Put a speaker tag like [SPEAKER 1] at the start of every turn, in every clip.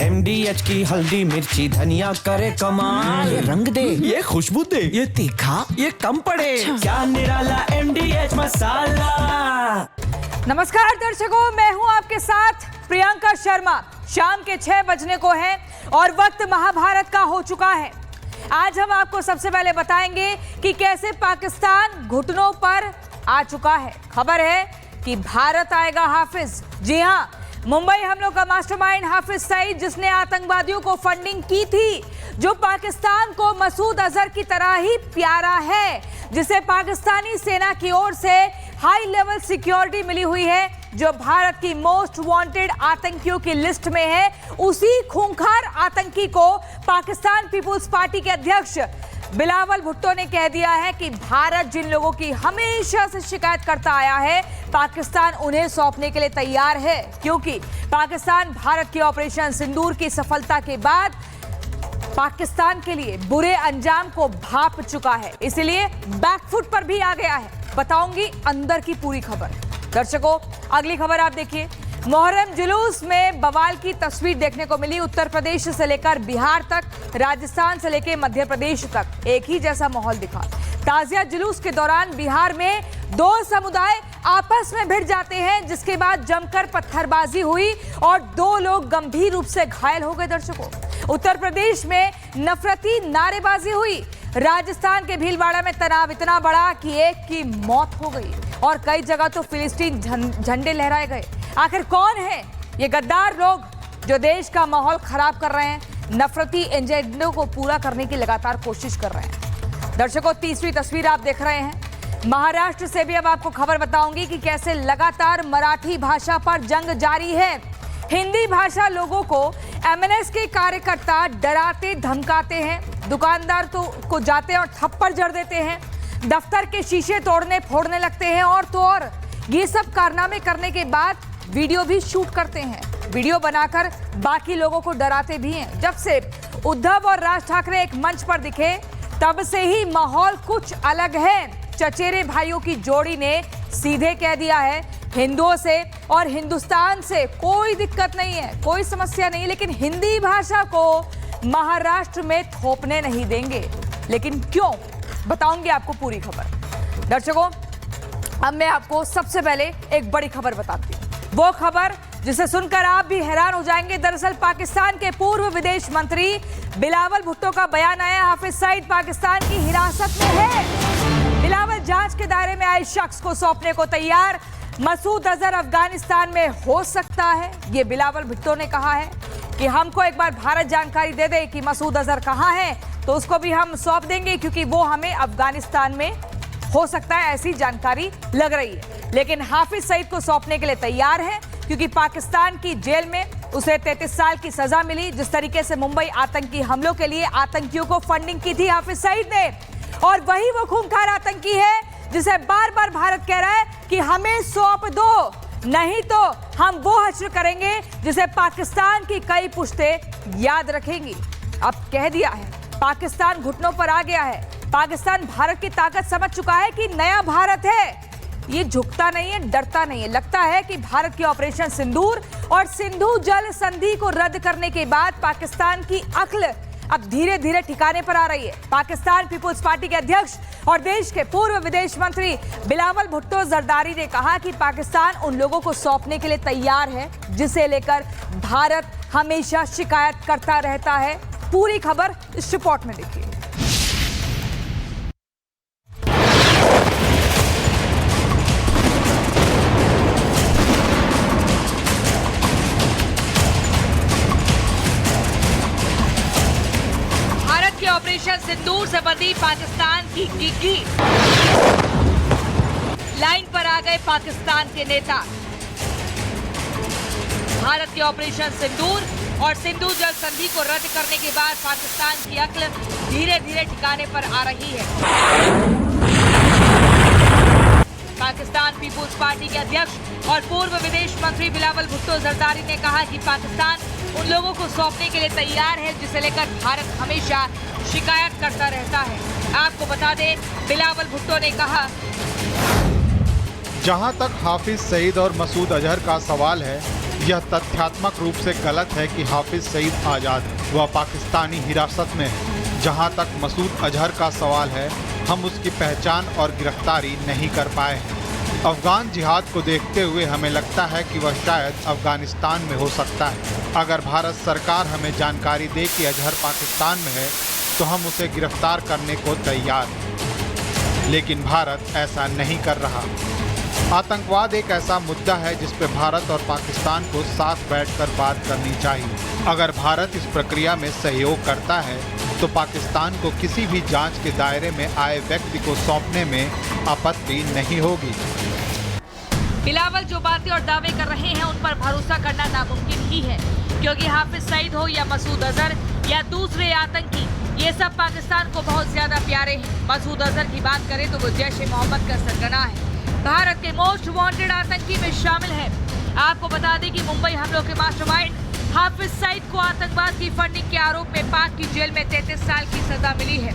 [SPEAKER 1] MDH की हल्दी मिर्ची धनिया करे कमाल।
[SPEAKER 2] ये रंग दे,
[SPEAKER 1] ये खुशबू दे,
[SPEAKER 2] ये तीखा,
[SPEAKER 1] ये कम पड़े। क्या निराला MDH मसाला।
[SPEAKER 3] नमस्कार दर्शकों, मैं हूं आपके साथ प्रियंका शर्मा। शाम के 6 बजने को है और वक्त महाभारत का हो चुका है। आज हम आपको सबसे पहले बताएंगे कि कैसे पाकिस्तान घुटनों पर आ चुका है। खबर है कि भारत आएगा हाफिज। जी हां, मुंबई हमलों का मास्टरमाइंड हाफिज सईद, जिसने आतंकवादियों को फंडिंग की थी, जो पाकिस्तान को मसूद अजहर की तरह ही प्यारा है, जिसे पाकिस्तानी सेना की ओर से हाई लेवल सिक्योरिटी मिली हुई है, जो भारत की मोस्ट वांटेड आतंकियों की लिस्ट में है, उसी खूंखार आतंकी को पाकिस्तान पीपुल्स पार्टी के अध्यक्ष बिलावल भुट्टो ने कह दिया है कि भारत जिन लोगों की हमेशा से शिकायत करता आया है, पाकिस्तान उन्हें सौंपने के लिए तैयार है, क्योंकि पाकिस्तान भारत की ऑपरेशन सिंदूर की सफलता के बाद पाकिस्तान के लिए बुरे अंजाम को भांप चुका है, इसलिए बैकफुट पर भी आ गया है। बताऊंगी अंदर की पूरी खबर। दर्शकों, अगली खबर आप देखिए। मोहर्रम जुलूस में बवाल की तस्वीर देखने को मिली। उत्तर प्रदेश से लेकर बिहार तक, राजस्थान से लेकर मध्य प्रदेश तक एक ही जैसा माहौल दिखा। ताजिया जुलूस के दौरान बिहार में 2 समुदाय आपस में भिड़ जाते हैं, जिसके बाद जमकर पत्थरबाजी हुई और 2 लोग गंभीर रूप से घायल हो गए। दर्शकों, उत्तर प्रदेश में नफरती नारेबाजी हुई। राजस्थान के भीलवाड़ा में तनाव इतना बढ़ा कि एक की मौत हो गई और कई जगह तो फिलिस्तीन झंडे लहराए गए। आखिर कौन है ये गद्दार लोग जो देश का माहौल खराब कर रहे हैं, नफरती एजेंडों को पूरा करने की लगातार कोशिश कर रहे हैं? दर्शकों, तीसरी तस्वीर आप देख रहे हैं। महाराष्ट्र से भी अब आपको खबर बताऊंगी कि कैसे लगातार मराठी भाषा पर जंग जारी है। हिंदी भाषा लोगों को MNS के कार्यकर्ता डराते धमकाते हैं, दुकानदार को जाते हैं और थप्पड़ जड़ देते हैं, दफ्तर के शीशे तोड़ने फोड़ने लगते हैं और तो और ये सब कारनामे करने के बाद वीडियो भी शूट करते हैं। वीडियो बनाकर बाकी लोगों को डराते भी हैं। जब से उद्धव और राज ठाकरे एक मंच पर दिखे, तब से ही माहौल कुछ अलग है। चचेरे भाइयों की जोड़ी ने सीधे कह दिया है, हिंदुओं से और हिंदुस्तान से कोई दिक्कत नहीं है, कोई समस्या नहीं, लेकिन हिंदी भाषा को महाराष्ट्र में थोपने नहीं देंगे। लेकिन क्यों, बताऊंगी आपको पूरी खबर। दर्शकों, अब मैं आपको सबसे पहले एक बड़ी खबर बताती हूँ, वो खबर जिसे सुनकर आप भी हैरान हो जाएंगे। दरअसल पाकिस्तान के पूर्व विदेश मंत्री बिलावल भुट्टो का बयान आया, हाफिज सईद पाकिस्तान की हिरासत में है। बिलावल जांच के दायरे में आए शख्स को सौंपने को तैयार। मसूद अजहर अफगानिस्तान में हो सकता है, ये बिलावल भुट्टो ने कहा है कि हमको एक बार भारत जानकारी दे दे कि मसूद अजहर कहाँ है, तो उसको भी हम सौंप देंगे, क्योंकि वो हमें अफगानिस्तान में हो सकता है, ऐसी जानकारी लग रही है। लेकिन हाफिज सईद को सौंपने के लिए तैयार है, क्योंकि पाकिस्तान की जेल में उसे 33 साल की सजा मिली। जिस तरीके से मुंबई आतंकी हमलों के लिए आतंकियों को फंडिंग की थी हाफिज सईद ने, और वही वो खूंखार आतंकी है जिसे बार बार भारत कह रहा है कि हमें सौंप दो, नहीं तो हम वो हश्र करेंगे जिसे पाकिस्तान की कई पुश्तें याद रखेंगी। अब कह दिया है, पाकिस्तान घुटनों पर आ गया है। पाकिस्तान भारत की ताकत समझ चुका है कि नया भारत है, ये झुकता नहीं है, डरता नहीं है। लगता है कि भारत की ऑपरेशन सिंदूर और सिंधु जल संधि को रद्द करने के बाद पाकिस्तान की अक्ल अब धीरे धीरे ठिकाने पर आ रही है। पाकिस्तान पीपुल्स पार्टी के अध्यक्ष और देश के पूर्व विदेश मंत्री बिलावल भुट्टो जरदारी ने कहा कि पाकिस्तान उन लोगों को सौंपने के लिए तैयार है जिसे लेकर भारत हमेशा शिकायत करता रहता है। पूरी खबर इस रिपोर्ट में देखिए। ऑपरेशन सिंदूर से बंधी पाकिस्तान की गिग्गी, लाइन पर आ गए पाकिस्तान के नेता। भारत के ऑपरेशन सिंदूर और सिंधु जल संधि को रद्द करने के बाद पाकिस्तान की अक्ल धीरे धीरे ठिकाने पर आ रही है। पाकिस्तान पीपुल्स पार्टी के अध्यक्ष और पूर्व विदेश मंत्री बिलावल भुट्टो जरदारी ने कहा कि पाकिस्तान उन लोगों को सौंपने के लिए तैयार है जिसे लेकर भारत हमेशा शिकायत करता रहता है। आपको बता दें, बिलावल भुट्टो ने कहा,
[SPEAKER 4] जहां तक हाफिज सईद और मसूद अजहर का सवाल है,
[SPEAKER 2] यह तथ्यात्मक रूप से गलत है कि हाफिज सईद आज़ाद वह पाकिस्तानी हिरासत में है। जहां तक मसूद अजहर का सवाल है, हम उसकी पहचान और गिरफ्तारी नहीं कर पाए हैं। अफगान जिहाद को देखते हुए हमें लगता है कि वह शायद अफगानिस्तान में हो सकता है। अगर भारत सरकार हमें जानकारी दे कि अजहर पाकिस्तान में है तो हम उसे गिरफ्तार करने को तैयार हैं, लेकिन भारत ऐसा नहीं कर रहा। आतंकवाद एक ऐसा मुद्दा है जिस पर भारत और पाकिस्तान को साथ बैठकर बात करनी चाहिए। अगर भारत इस प्रक्रिया में सहयोग करता है तो पाकिस्तान को किसी भी जांच के दायरे में आए व्यक्ति को सौंपने में आपत्ति नहीं होगी।
[SPEAKER 3] बिलावल जो बातें और दावे कर रहे हैं उन पर भरोसा करना नामुमकिन ही है, क्योंकि हाफिज सईद हो या मसूद अजहर या दूसरे आतंकी, ये सब पाकिस्तान को बहुत ज्यादा प्यारे हैं। मसूद अजहर की बात करें तो वो जैश ए मोहम्मद का सरगना है, भारत के मोस्ट वांटेड आतंकी में शामिल है। आपको बता दें कि मुंबई हमलों के मास्टरमाइंड हाफिज सईद को आतंकवाद की फंडिंग के आरोप में पाक की जेल में 33 साल की सजा मिली है।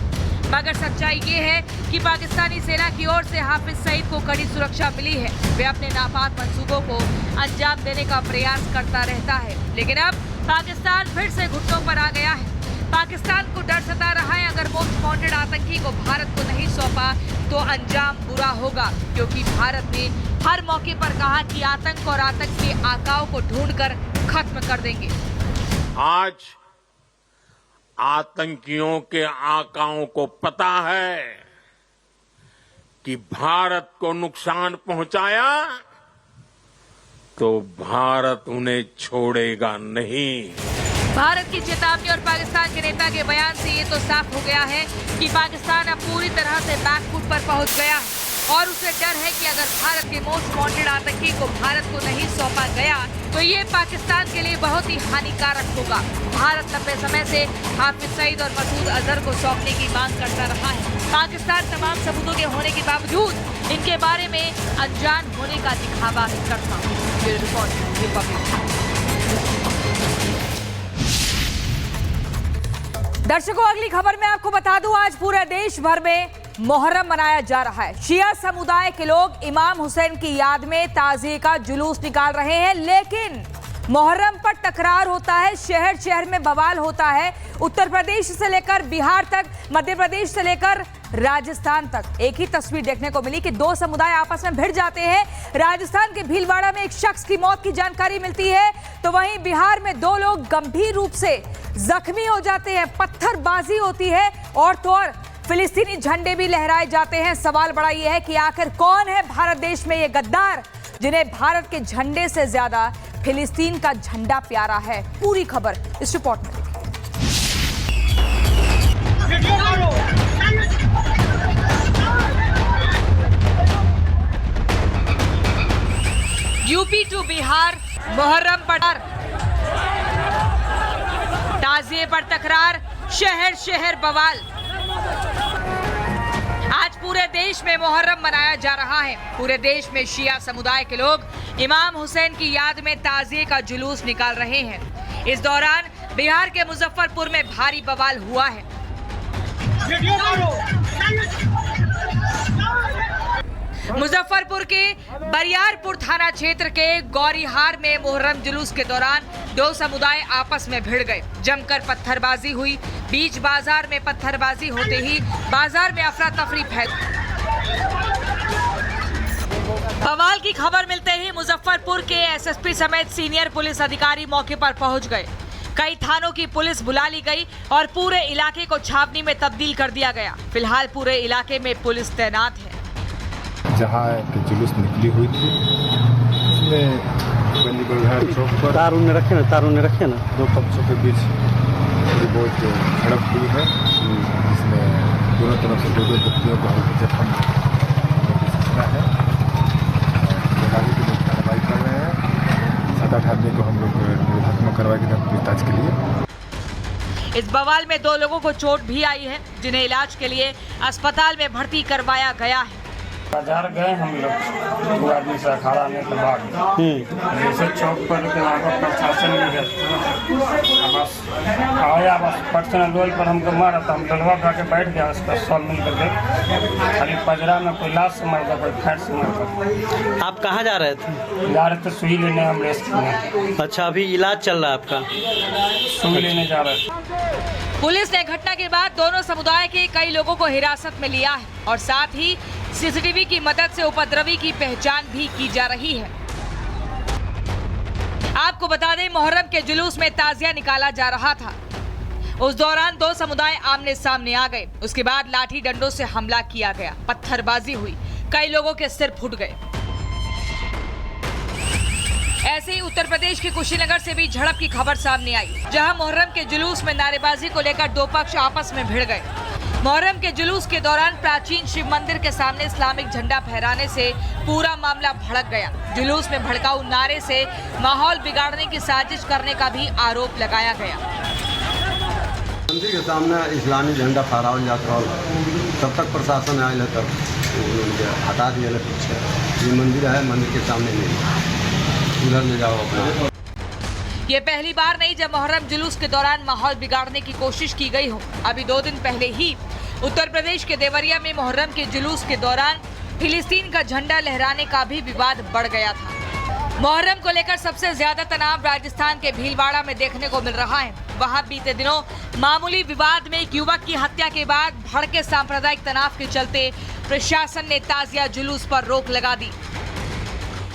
[SPEAKER 3] मगर सच्चाई ये है कि पाकिस्तानी सेना की ओर से हाफिज सईद को कड़ी सुरक्षा मिली है। वे अपने नापाक मंसूबों को अंजाम देने का प्रयास करता रहता है, लेकिन अब पाकिस्तान फिर से घुटनों पर आ गया है। पाकिस्तान को डर सता रहा है, अगर मोस्ट वांटेड आतंकी को भारत को नहीं सौंपा तो अंजाम बुरा होगा, क्योंकि भारत ने हर मौके पर कहा कि आतंक और आतंक के आकाओं को ढूंढकर खत्म कर देंगे।
[SPEAKER 4] आज आतंकियों के आकाओं को पता है कि भारत को नुकसान पहुंचाया तो भारत उन्हें छोड़ेगा नहीं।
[SPEAKER 3] भारत की चेतावनी और पाकिस्तान के नेता के बयान से ये तो साफ हो गया है कि पाकिस्तान अब पूरी तरह से बैकफुट पर पहुंच गया है और उसे डर है कि अगर भारत के मोस्ट वांटेड आतंकी को भारत को नहीं सौंपा गया तो ये पाकिस्तान के लिए बहुत ही हानिकारक होगा। भारत लंबे समय से हाफिज सईद और मसूद अजहर को सौंपने की मांग करता रहा है। पाकिस्तान तमाम सबूतों के होने के बावजूद इनके बारे में अनजान होने का दिखावा करता। Bureau report, Republic. दर्शकों, अगली खबर में आपको बता दूं, आज पूरे देश भर में मोहर्रम मनाया जा रहा है। शिया समुदाय के लोग इमाम हुसैन की याद में ताज़िये का जुलूस निकाल रहे हैं, लेकिन मोहर्रम पर तकरार होता है, शहर शहर में बवाल होता है। उत्तर प्रदेश से लेकर बिहार तक, मध्य प्रदेश से लेकर राजस्थान तक एक ही तस्वीर देखने को मिली कि दो समुदाय आपस में भिड़ जाते हैं। राजस्थान के भीलवाड़ा में एक शख्स की मौत की जानकारी मिलती है, तो वहीं बिहार में दो लोग गंभीर रूप से जख्मी हो जाते हैं। पत्थरबाजी होती है और तो और फिलिस्तीनी झंडे भी लहराए जाते हैं। सवाल बड़ा ये है कि आखिर कौन है भारत देश में ये गद्दार जिन्हें भारत के झंडे से ज्यादा फिलिस्तीन का झंडा प्यारा है। पूरी खबर इस रिपोर्ट में। यूपी टू बिहार, मोहर्रम पर ताज़िये पर तकरार, शहर शहर बवाल। आज पूरे देश में मोहर्रम मनाया जा रहा है। पूरे देश में शिया समुदाय के लोग इमाम हुसैन की याद में ताज़िये का जुलूस निकाल रहे हैं। इस दौरान बिहार के मुजफ्फरपुर में भारी बवाल हुआ है। मुजफ्फरपुर के बरियारपुर थाना क्षेत्र के गौरीहार में मुहर्रम जुलूस के दौरान दो समुदाय आपस में भिड़ गए। जमकर पत्थरबाजी हुई। बीच बाजार में पत्थरबाजी होते ही बाजार में अफरा तफरी फैल। बवाल की खबर मिलते ही मुजफ्फरपुर के एसएसपी समेत सीनियर पुलिस अधिकारी मौके पर पहुंच गए। कई थानों की पुलिस बुला ली गई और पूरे इलाके को छावनी में तब्दील कर दिया गया। फिलहाल पूरे इलाके में पुलिस तैनात है।
[SPEAKER 5] जहाँ जुलूस निकली हुई थी उसमें चौक पर तारुन ने रखे ना दो पक्षों के बीच थोड़ी बहुत झड़प हुई है, जिसमें दोनों तरफ से दो व्यक्तियों को हल्के जख्म सूचना है। आगे के लोग कार्रवाई कर रहे हैं। 7-8 आदमी को हम लोग मुकदमा कार्रवाई के तहत पूछताछ के लिए।
[SPEAKER 3] इस बवाल में 2 लोगों को चोट भी आई है, जिन्हें इलाज के लिए अस्पताल में भर्ती करवाया गया है।
[SPEAKER 6] बाजार गए हम लोग 2 आदमी से अखाड़ा आने के बाद जैसे चौक पर के वहाँ पर प्रशासन भी है बस आया बस पर्सनल लोल पर हमको मारा तो हम डलवा उठा के बैठ गया उसका सॉल मिल करके खाली पजरा में कोई लाश से मर गया कोई फैट से मर गया।
[SPEAKER 7] आप कहाँ जा रहे थे?
[SPEAKER 6] जा रहे थे सुई लेने हम रेस्ट में।
[SPEAKER 7] अच्छा, अभी इलाज चल रहा है आपका?
[SPEAKER 6] सुई लेने जा रहे थे।
[SPEAKER 3] पुलिस ने घटना के बाद दोनों समुदाय के कई लोगों को हिरासत में लिया है और साथ ही सीसीटीवी की मदद से उपद्रवी की पहचान भी की जा रही है। आपको बता दें, मुहर्रम के जुलूस में ताजिया निकाला जा रहा था। उस दौरान 2 समुदाय आमने सामने आ गए। उसके बाद लाठी डंडों से हमला किया गया, पत्थरबाजी हुई, कई लोगों के सिर फूट गए। ऐसे ही उत्तर प्रदेश के कुशीनगर से भी झड़प की खबर सामने आई, जहां मुहर्रम के जुलूस में नारेबाजी को लेकर 2 पक्ष आपस में भिड़ गए। मुहर्रम के जुलूस के दौरान प्राचीन शिव मंदिर के सामने इस्लामिक झंडा फहराने से पूरा मामला भड़क गया। जुलूस में भड़काऊ नारे से माहौल बिगाड़ने की साजिश करने का भी आरोप लगाया गया।
[SPEAKER 8] मंदिर के सामने इस्लामी झंडा फहरावल जाता है, तब तक प्रशासन आयल है तब हटा दिया पीछे। ये मंदिर है, मंदिर के सामने नहीं, उधर ले जाओ अपना।
[SPEAKER 3] ये पहली बार नहीं जब मुहर्रम जुलूस के दौरान माहौल बिगाड़ने की कोशिश की गई हो। अभी 2 दिन पहले ही उत्तर प्रदेश के देवरिया में मुहर्रम के जुलूस के दौरान फिलिस्तीन का झंडा लहराने का भी विवाद बढ़ गया था। मुहर्रम को लेकर सबसे ज्यादा तनाव राजस्थान के भीलवाड़ा में देखने को मिल रहा है। वहां बीते दिनों मामूली विवाद में एक युवक की हत्या के बाद भड़के सांप्रदायिक तनाव के चलते प्रशासन ने ताजिया जुलूस पर रोक लगा दी।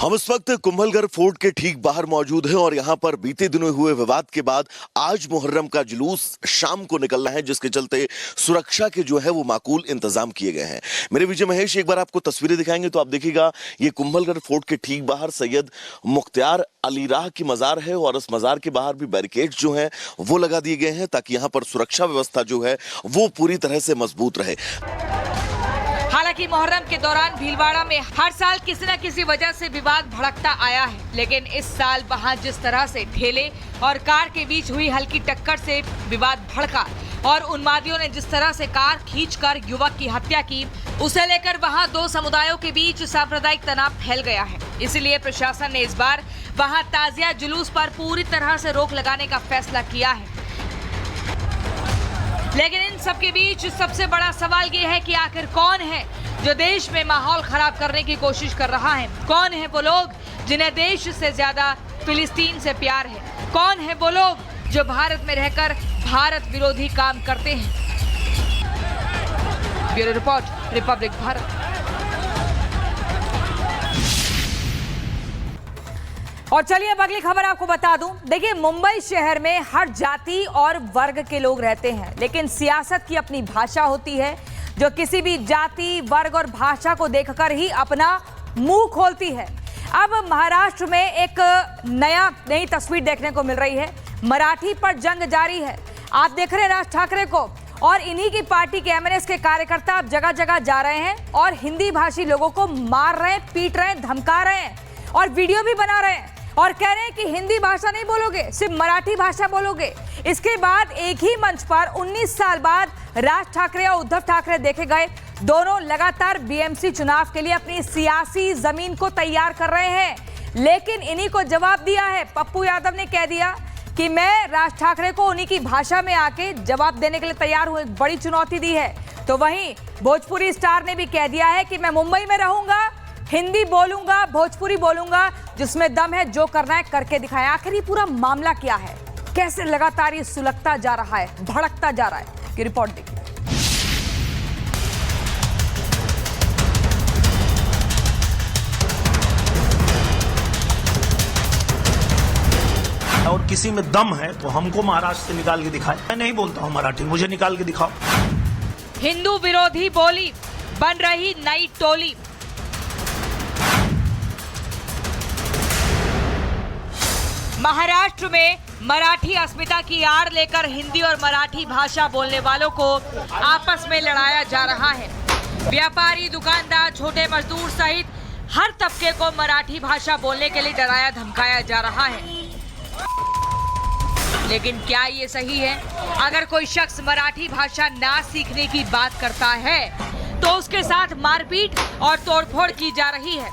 [SPEAKER 9] हम इस वक्त कुंभलगढ़ फोर्ट के ठीक बाहर मौजूद हैं और यहाँ पर बीते दिनों हुए विवाद के बाद आज मुहर्रम का जुलूस शाम को निकलना है, जिसके चलते सुरक्षा के जो है वो माकूल इंतजाम किए गए हैं। मेरे विजय महेश एक बार आपको तस्वीरें दिखाएंगे तो आप देखिएगा, ये कुंभलगढ़ फोर्ट के ठीक बाहर सैयद मुख्तियार अली राह की मजार है और इस मजार के बाहर भी बैरिकेड जो है वो लगा दिए गए हैं ताकि यहाँ पर सुरक्षा व्यवस्था जो है वो पूरी तरह से मजबूत रहे।
[SPEAKER 3] हालांकि मुहर्रम के दौरान भीलवाड़ा में हर साल किसी न किसी वजह से विवाद भड़कता आया है, लेकिन इस साल वहां जिस तरह से ठेले और कार के बीच हुई हल्की टक्कर से विवाद भड़का और उन्मादियों ने जिस तरह से कार खींचकर युवक की हत्या की, उसे लेकर वहां 2 समुदायों के बीच सांप्रदायिक तनाव फैल गया है। इसलिए प्रशासन ने इस बार वहां ताजिया जुलूस पर पूरी तरह से रोक लगाने का फैसला किया है। लेकिन इन सब के बीच सबसे बड़ा सवाल ये है कि आखिर कौन है जो देश में माहौल खराब करने की कोशिश कर रहा है? कौन है वो लोग जिन्हें देश से ज्यादा फिलिस्तीन से प्यार है? कौन है वो लोग जो भारत में रहकर भारत विरोधी काम करते हैं? Bureau report, Republic Bharat. और चलिए अब अगली खबर आपको बता दूं। देखिए, मुंबई शहर में हर जाति और वर्ग के लोग रहते हैं, लेकिन सियासत की अपनी भाषा होती है जो किसी भी जाति, वर्ग और भाषा को देखकर ही अपना मुंह खोलती है। अब महाराष्ट्र में एक नई तस्वीर देखने को मिल रही है। मराठी पर जंग जारी है। आप देख रहे हैं राज ठाकरे को और इन्हीं की पार्टी के एमएनएस के कार्यकर्ता अब जगह जगह जा रहे हैं और हिंदी भाषी लोगों को मार रहे हैं, पीट रहे हैं, धमका रहे हैं और वीडियो भी बना रहे हैं और कह रहे हैं कि हिंदी भाषा नहीं बोलोगे, सिर्फ मराठी भाषा बोलोगे। इसके बाद एक ही मंच पर 19 साल बाद राज ठाकरे और उद्धव ठाकरे देखे गए। दोनों लगातार बीएमसी चुनाव के लिए अपनी सियासी जमीन को तैयार कर रहे हैं, लेकिन इन्हीं को जवाब दिया है। पप्पू यादव ने कह दिया कि मैं राज ठाकरे को उन्हीं की भाषा में आके जवाब देने के लिए तैयार हूं, एक बड़ी चुनौती दी है। तो वहीं भोजपुरी स्टार ने भी कह दिया है कि मैं मुंबई में रहूंगा, हिंदी बोलूंगा, भोजपुरी बोलूंगा, जिसमें दम है जो करना है करके दिखाएं। आखिर ये पूरा मामला क्या है? कैसे लगातार ये सुलगता जा रहा है, भड़कता जा रहा है? की रिपोर्ट देखिए।
[SPEAKER 1] और किसी में दम है तो हमको महाराष्ट्र से निकाल के दिखाए। मैं नहीं बोलता हूँ मराठी, मुझे निकाल के दिखाओ।
[SPEAKER 3] हिंदू विरोधी बोली बन रही नई टोली। महाराष्ट्र में मराठी अस्मिता की आड़ लेकर हिंदी और मराठी भाषा बोलने वालों को आपस में लड़ाया जा रहा है। व्यापारी, दुकानदार, छोटे मजदूर सहित हर तबके को मराठी भाषा बोलने के लिए डराया धमकाया जा रहा है। लेकिन क्या ये सही है? अगर कोई शख्स मराठी भाषा ना सीखने की बात करता है तो उसके साथ मारपीट और तोड़फोड़ की जा रही है।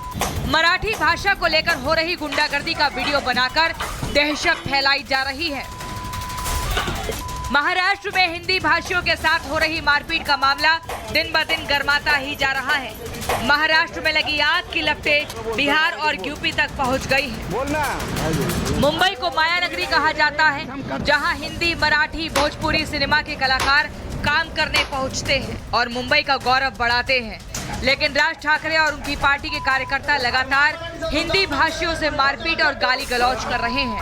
[SPEAKER 3] मराठी भाषा को लेकर हो रही गुंडागर्दी का वीडियो बनाकर दहशत फैलाई जा रही है। महाराष्ट्र में हिंदी भाषियों के साथ हो रही मारपीट का मामला दिन ब दिन गर्माता ही जा रहा है। महाराष्ट्र में लगी आग की लपटें बिहार और यूपी तक पहुंच गई है। मुंबई को माया नगरी कहा जाता है, जहां हिंदी, मराठी, भोजपुरी सिनेमा के कलाकार काम करने पहुंचते हैं और मुंबई का गौरव बढ़ाते हैं। लेकिन राज ठाकरे और उनकी पार्टी के कार्यकर्ता लगातार हिंदी भाषियों से मारपीट और गाली गलौज कर रहे हैं।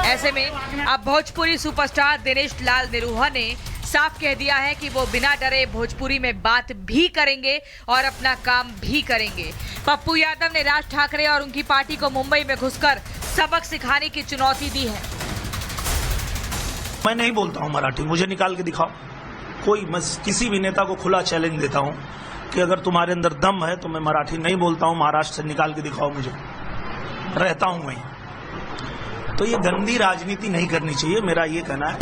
[SPEAKER 3] ऐसे में अब भोजपुरी सुपरस्टार दिनेश लाल निरूहा ने साफ कह दिया है कि वो बिना डरे भोजपुरी में बात भी करेंगे और अपना काम भी करेंगे। पप्पू यादव ने राज ठाकरे और उनकी पार्टी को मुंबई में घुसकर सबक सिखाने की चुनौती दी है।
[SPEAKER 1] मैं नहीं बोलता हूँ मराठी, मुझे निकाल के दिखाओ कोई। मैं किसी भी नेता को खुला चैलेंज देता हूँ कि अगर तुम्हारे अंदर दम है तो मैं मराठी नहीं बोलता हूँ, महाराष्ट्र से निकाल के दिखाओ मुझे, रहता हूँ वहीं। तो ये गंदी राजनीति नहीं करनी चाहिए, मेरा ये कहना है।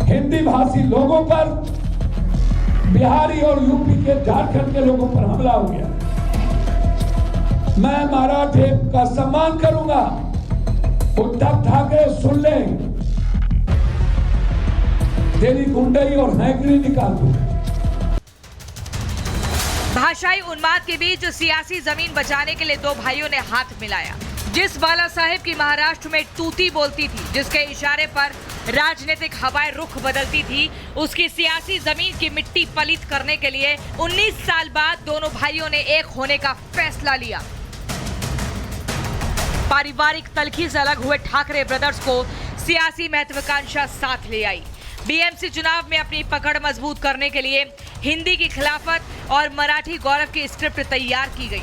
[SPEAKER 10] हिंदी भाषी लोगों पर, बिहारी और यूपी के, झारखंड के लोगों पर हमला हो गया। मैं मराठी का सम्मान करूंगा। उद्धव ठाकरे सुन ले, तेरी गुंडई और हैकरी निकाल दो।
[SPEAKER 3] भाषाई उन्माद के बीच सियासी जमीन बचाने के लिए दो भाइयों ने हाथ मिलाया। जिस बाला साहेब की महाराष्ट्र में तूती बोलती थी, जिसके इशारे पर राजनीतिक हवाएं रुख बदलती थी, उसकी सियासी जमीन की मिट्टी पलीत करने के लिए 19 साल बाद दोनों भाइयों ने एक होने का फैसला लिया। पारिवारिक तलखी से अलग हुए ठाकरे ब्रदर्स को सियासी महत्वाकांक्षा साथ ले आई। बीएमसी चुनाव में अपनी पकड़ मजबूत करने के लिए हिंदी की खिलाफत और मराठी गौरव की स्क्रिप्ट तैयार की गई।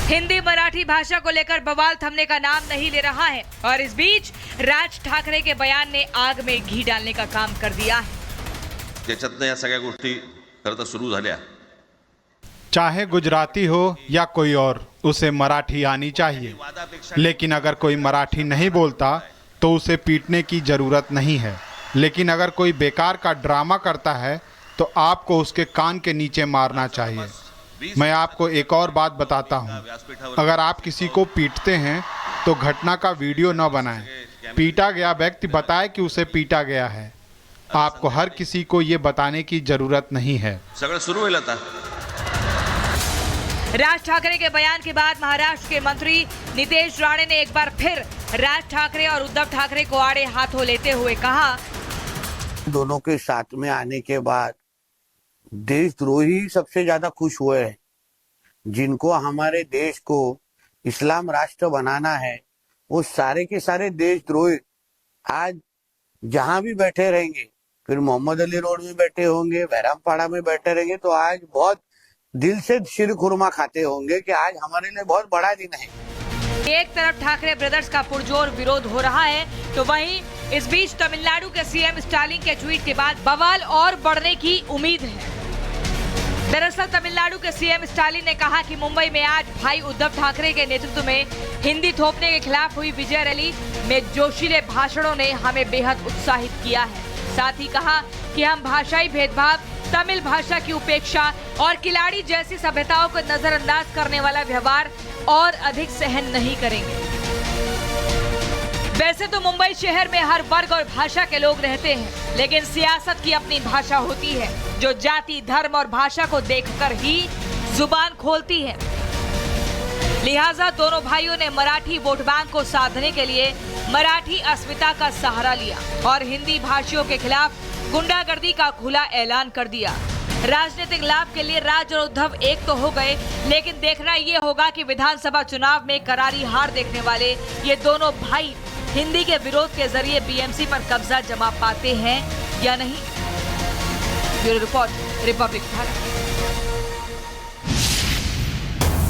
[SPEAKER 3] हिंदी मराठी भाषा को लेकर बवाल थमने का नाम नहीं ले रहा है और इस बीच राज ठाकरे के बयान ने आग में घी डालने का काम कर दिया है।
[SPEAKER 11] त्याच्यातनं या सगळ्या गोष्टी खरं तर सुरू झाल्या।
[SPEAKER 2] चाहे गुजराती हो या कोई और, उसे मराठी आनी चाहिए। लेकिन अगर कोई मराठी नहीं बोलता तो उसे पीटने की जरूरत नहीं है। लेकिन अगर कोई बेकार का ड्रामा करता है तो आपको उसके कान के नीचे मारना चाहिए। मैं आपको एक और बात बताता हूँ, अगर आप किसी को पीटते हैं तो घटना का वीडियो न बनाएं। पीटा गया व्यक्ति बताए कि उसे पीटा गया है। आपको हर किसी को ये बताने की जरूरत नहीं है।
[SPEAKER 11] सगळं सुरू होईल आता।
[SPEAKER 3] राज ठाकरे के बयान के बाद महाराष्ट्र के मंत्री नितेश राणे ने एक बार फिर राज ठाकरे और उद्धव ठाकरे को आड़े हाथों लेते हुए कहा,
[SPEAKER 12] दोनों के साथ में आने के बाद देशद्रोही सबसे ज्यादा खुश हुए हैं। जिनको हमारे देश को इस्लाम राष्ट्र बनाना है, वो सारे के सारे देशद्रोही आज जहां भी बैठे रहेंगे, फिर मोहम्मद अली रोड में बैठे होंगे, बैरामपाड़ा में बैठे रहेंगे, तो आज बहुत दिल से शीर खुरमा खाते होंगे कि आज हमारे लिए बहुत बड़ा दिन है।
[SPEAKER 3] एक तरफ ठाकरे ब्रदर्स का पुरजोर विरोध हो रहा है, तो वहीं इस बीच तमिलनाडु के सीएम स्टालिन के ट्वीट के बाद बवाल और बढ़ने की उम्मीद है। दरअसल तमिलनाडु के सीएम स्टालिन ने कहा कि मुंबई में आज भाई उद्धव ठाकरे के नेतृत्व में हिंदी थोपने के खिलाफ हुई विजय रैली में जोशीले भाषणों ने हमें बेहद उत्साहित किया है। साथ ही कहा कि हम भाषाई भेदभाव, तमिल भाषा की उपेक्षा और किलाड़ी जैसी सभ्यताओं को नजरअंदाज करने वाला व्यवहार और अधिक सहन नहीं करेंगे। वैसे तो मुंबई शहर में हर वर्ग और भाषा के लोग रहते हैं, लेकिन सियासत की अपनी भाषा होती है जो जाति, धर्म और भाषा को देखकर ही जुबान खोलती है। लिहाजा दोनों भाइयों ने मराठी वोट बैंक को साधने के लिए मराठी अस्मिता का सहारा लिया और हिंदी भाषियों के खिलाफ गुंडागर्दी का खुला ऐलान कर दिया। राजनीतिक लाभ के लिए राज और उद्धव एक तो हो गए, लेकिन देखना ये होगा कि विधानसभा चुनाव में करारी हार देखने वाले ये दोनों भाई हिंदी के विरोध के जरिए बीएमसी पर कब्जा जमा पाते हैं या नहीं। Bureau report, Republic Bharat.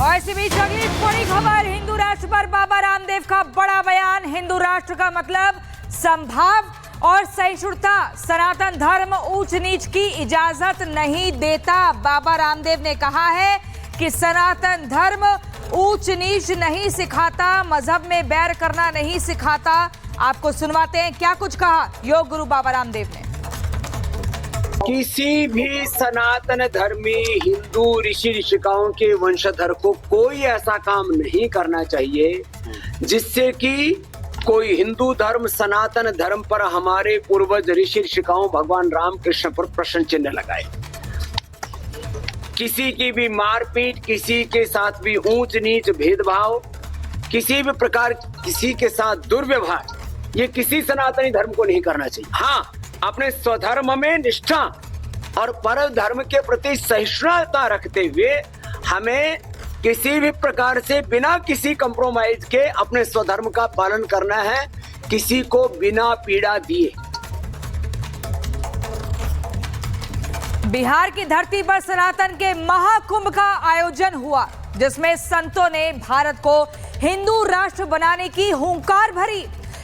[SPEAKER 3] और इसी बीच अगली बड़ी खबर, हिंदू राष्ट्र पर बाबा रामदेव का बड़ा बयान। हिंदू राष्ट्र का मतलब संभाव और सहिष्णुता, सनातन धर्म ऊंच नीच की इजाजत नहीं देता। बाबा रामदेव ने कहा है कि सनातन धर्म ऊंच नीच नहीं सिखाता, मजहब में बैर करना नहीं सिखाता। आपको सुनवाते हैं क्या कुछ कहा योग गुरु बाबा रामदेव ने।
[SPEAKER 13] किसी भी सनातन धर्मी हिंदू ऋषि ऋषिकाओं के वंशधर को कोई ऐसा काम नहीं करना चाहिए जिससे कि कोई हिंदू धर्म सनातन धर्म पर हमारे पूर्वज ऋषि ऋषिकाओं भगवान राम कृष्ण पर प्रश्न चिन्ह लगाए। किसी की भी मारपीट, किसी के साथ भी ऊंच नीच भेदभाव, किसी भी प्रकार किसी के साथ दुर्व्यवहार, ये किसी सनातनी धर्म को नहीं करना चाहिए। हाँ, अपने स्वधर्म में निष्ठा और पर धर्म के प्रति सहिष्णुता रखते हुए हमें किसी भी प्रकार से बिना किसी कंप्रोमाइज के अपने स्वधर्म का पालन करना है, किसी को बिना पीड़ा दिए।
[SPEAKER 3] बिहार की धरती पर सनातन के महाकुंभ का आयोजन हुआ, जिसमें संतों ने भारत को हिंदू राष्ट्र बनाने की हुंकार भरी।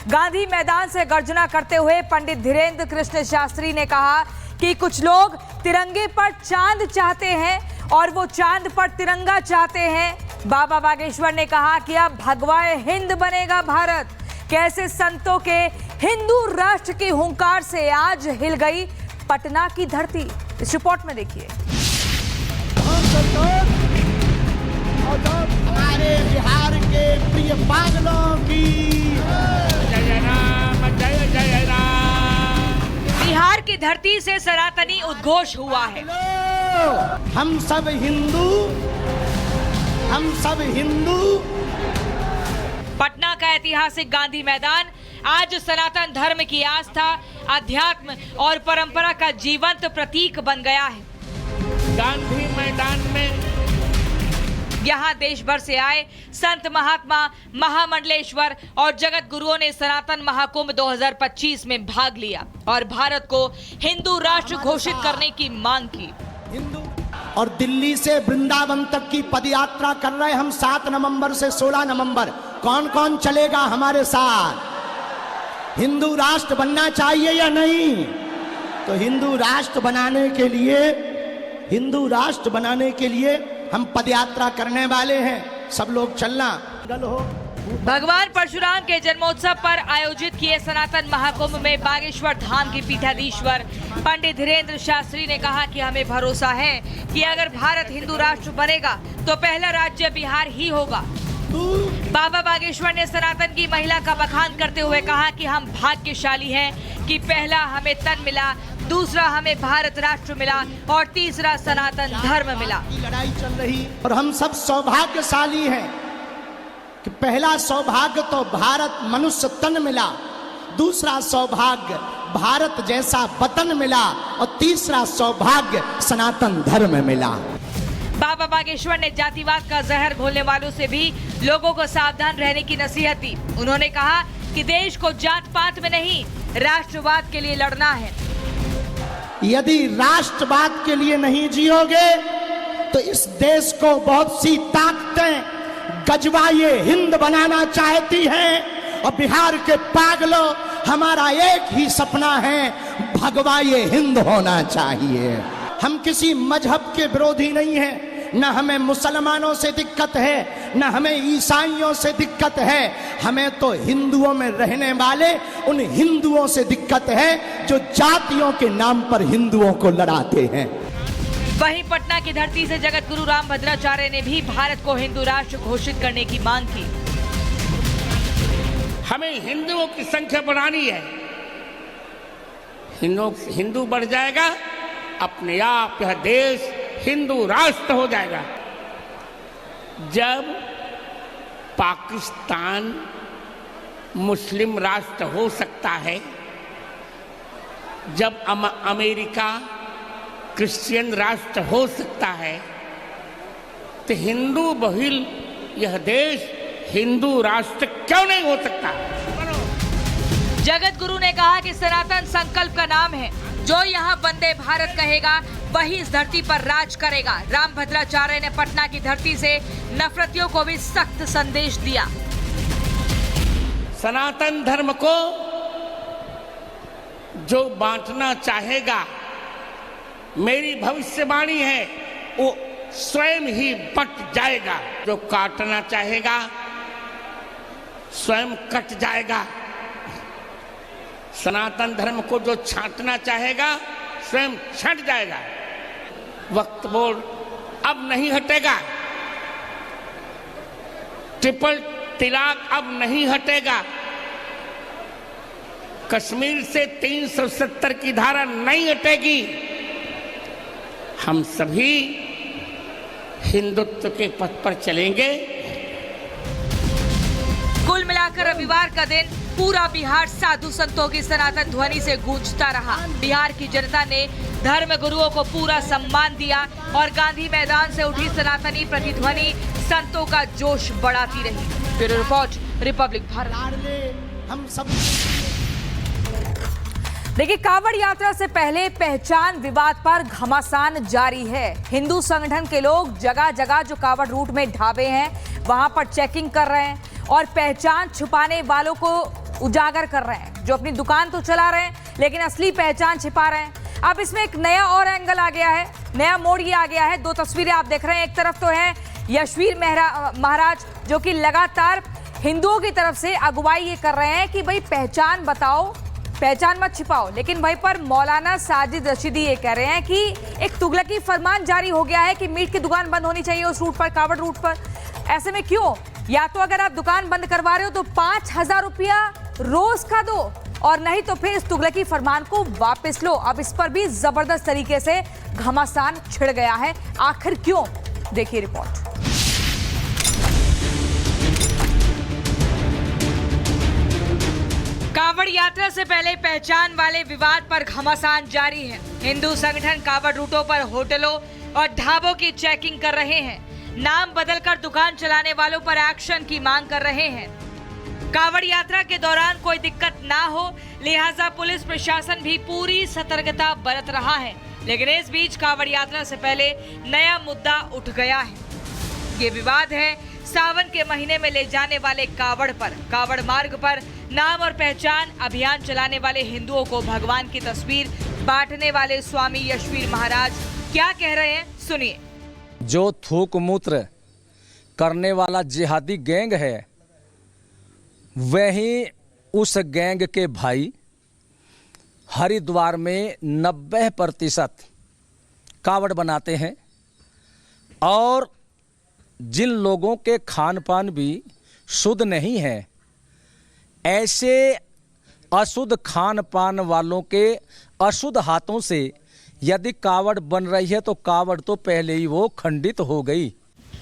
[SPEAKER 3] गांधी मैदान से गर्जना करते हुए पंडित धीरेन्द्र कृष्ण शास्त्री ने कहा कि कुछ लोग तिरंगे पर चांद चाहते हैं और वो चांद पर तिरंगा चाहते हैं। बाबा बागेश्वर ने कहा कि अब भगवाए हिंद बनेगा भारत। कैसे संतों के हिंदू राष्ट्र की हुंकार से आज हिल गई पटना की धरती। इस रिपोर्ट में देखिए।
[SPEAKER 14] हमारे बिहार के प्रिय पागलों की जय राम, जय जय राम।
[SPEAKER 3] बिहार की धरती से सनातनी उद्घोष हुआ है।
[SPEAKER 14] हम सब हिंदू, हम सब हिंदू।
[SPEAKER 3] पटना का ऐतिहासिक गांधी मैदान आज सनातन धर्म की आस्था, अध्यात्म और परंपरा का जीवंत प्रतीक बन गया है।
[SPEAKER 14] गांधी मैदान में
[SPEAKER 3] यहाँ देश भर से आए संत, महात्मा, महामंडलेश्वर और जगत गुरुओं ने सनातन महाकुंभ 2025 में भाग लिया और भारत को हिंदू राष्ट्र घोषित करने की मांग की।
[SPEAKER 14] और दिल्ली से वृंदावन तक की पदयात्रा कर रहे हम 7 नवंबर से 16 नवंबर। कौन कौन चलेगा हमारे साथ? हिंदू राष्ट्र बनना चाहिए या नहीं? तो हिंदू राष्ट्र बनाने के लिए हम पदयात्रा करने वाले हैं। सब लोग चलना।
[SPEAKER 3] भगवान परशुराम के जन्मोत्सव पर आयोजित किए सनातन महाकुंभ में बागेश्वर धाम के पीठाधीश्वर पंडित धीरेन्द्र शास्त्री ने कहा कि हमें भरोसा है कि अगर भारत हिंदू राष्ट्र बनेगा तो पहला राज्य बिहार ही होगा। बाबा बागेश्वर ने सनातन की महिला का बखान करते हुए कहा कि हम भाग्यशाली हैं कि पहला हमें तन मिला, दूसरा हमें भारत राष्ट्र मिला और तीसरा सनातन धर्म मिला।
[SPEAKER 14] लड़ाई चल रही और हम सब सौभाग्यशाली हैं कि पहला सौभाग्य तो भारत मनुष्य तन मिला, दूसरा सौभाग्य भारत जैसा वतन मिला और तीसरा सौभाग्य सनातन धर्म मिला।
[SPEAKER 3] बाबा बागेश्वर ने जातिवाद का जहर घोलने वालों से भी लोगों को सावधान रहने की नसीहत दी। उन्होंने कहा कि देश को जात पात में नहीं, राष्ट्रवाद के लिए लड़ना है।
[SPEAKER 14] यदि राष्ट्रवाद के लिए नहीं जियोगे तो इस देश को बहुत सी ताकतें गजवाए हिंद बनाना चाहती हैं और बिहार के पागलों, हमारा एक ही सपना है, भगवाए हिंद होना चाहिए। हम किसी मजहब के विरोधी नहीं हैं, न हमें मुसलमानों से दिक्कत है, न हमें ईसाइयों से दिक्कत है। हमें तो हिंदुओं में रहने वाले उन हिंदुओं से दिक्कत है जो जातियों के नाम पर हिंदुओं को लड़ाते हैं।
[SPEAKER 3] वहीं पटना की धरती से जगत गुरु रामभद्राचार्य ने भी भारत को हिंदू राष्ट्र घोषित करने की मांग की।
[SPEAKER 6] हमें हिंदुओं की संख्या बढ़ानी है। हिंदू बढ़ जाएगा, अपने आप यह देश हिंदू राष्ट्र हो जाएगा। जब पाकिस्तान मुस्लिम राष्ट्र हो सकता है, जब अमेरिका क्रिश्चियन राष्ट्र हो सकता है, तो हिंदू बहुल यह देश हिंदू राष्ट्र क्यों नहीं हो सकता?
[SPEAKER 3] जगत गुरु ने कहा कि सनातन संकल्प का नाम है। जो यहाँ वंदे भारत कहेगा वही इस धरती पर राज करेगा। रामभद्राचार्य ने पटना की धरती से नफरतियों को भी सख्त संदेश दिया।
[SPEAKER 6] सनातन धर्म को जो बांटना चाहेगा, मेरी भविष्यवाणी है, वो
[SPEAKER 15] स्वयं ही बट जाएगा। जो काटना चाहेगा स्वयं कट जाएगा। सनातन धर्म को जो छांटना चाहेगा स्वयं छंट जाएगा। वक्फ बोर्ड अब नहीं हटेगा। ट्रिपल तलाक अब नहीं हटेगा। कश्मीर से 370 की धारा नहीं हटेगी। हम सभी हिंदुत्व के पथ पर चलेंगे।
[SPEAKER 3] कुल मिलाकर रविवार का दिन पूरा बिहार साधु संतों की सनातन ध्वनि से गूंजता रहा। बिहार की जनता ने धर्म गुरुओं को पूरा सम्मान दिया और गांधी मैदान से उठी सनातनी प्रतिध्वनि संतों का जोश बढ़ाती रही। Bureau report, Republic Bharat.
[SPEAKER 14] हम सब
[SPEAKER 3] देखिए, कांवड़ यात्रा से पहले पहचान विवाद पर घमासान जारी है। हिंदू संगठन के लोग जगह जगह जो कांवड़ रूट में ढाबे हैं वहां पर चेकिंग कर रहे हैं और पहचान छुपाने वालों को उजागर कर रहे हैं, जो अपनी दुकान तो चला रहे हैं लेकिन असली पहचान छिपा रहे हैं। अब इसमें एक नया और एंगल आ गया है, नया मोड़ ये आ गया है। दो तस्वीरें आप देख रहे हैं। एक तरफ तो है यशवीर महाराज, जो कि लगातार हिंदुओं की तरफ से अगुवाई ये कर रहे हैं कि भाई पहचान बताओ, पहचान मत छिपाओ। लेकिन वहीं पर मौलाना साजिद रशीदी ये कह रहे हैं कि एक तुगलकी फरमान जारी हो गया है कि मीट की दुकान बंद होनी चाहिए उस रूट पर, कांवड़ रूट पर। ऐसे में क्यों? या तो अगर आप दुकान बंद करवा रहे हो तो 5,000 रुपया रोज का दो, और नहीं तो फिर इस तुगलकी फरमान को वापस लो। अब इस पर भी जबरदस्त तरीके से घमासान छिड़ गया है। आखिर क्यों? देखिए रिपोर्ट। कांवड़ यात्रा से पहले पहचान वाले विवाद पर घमासान जारी है। हिंदू संगठन कांवड़ रूटों पर होटलों और ढाबों की चेकिंग कर रहे हैं। नाम बदलकर दुकान चलाने वालों पर एक्शन की मांग कर रहे हैं। कांवड़ यात्रा के दौरान कोई दिक्कत ना हो, लिहाजा पुलिस प्रशासन भी पूरी सतर्कता बरत रहा है। लेकिन इस बीच कांवड़ यात्रा से पहले नया मुद्दा उठ गया है। ये विवाद है सावन के महीने में ले जाने वाले कांवड़ पर। कांवड़ मार्ग पर नाम और पहचान अभियान चलाने वाले हिंदुओं को भगवान की तस्वीर बांटने वाले स्वामी यशवीर महाराज क्या कह रहे हैं, सुनिए।
[SPEAKER 16] जो थूक मूत्र करने वाला जिहादी गैंग है, वही उस गैंग के भाई हरिद्वार में 90% कांवड़ बनाते हैं। और जिन लोगों के खान पान भी शुद्ध नहीं है, ऐसे अशुद्ध खान पान वालों के अशुद्ध हाथों से यदि कांवड़ बन रही है तो कांवड़ तो पहले ही वो खंडित हो गई।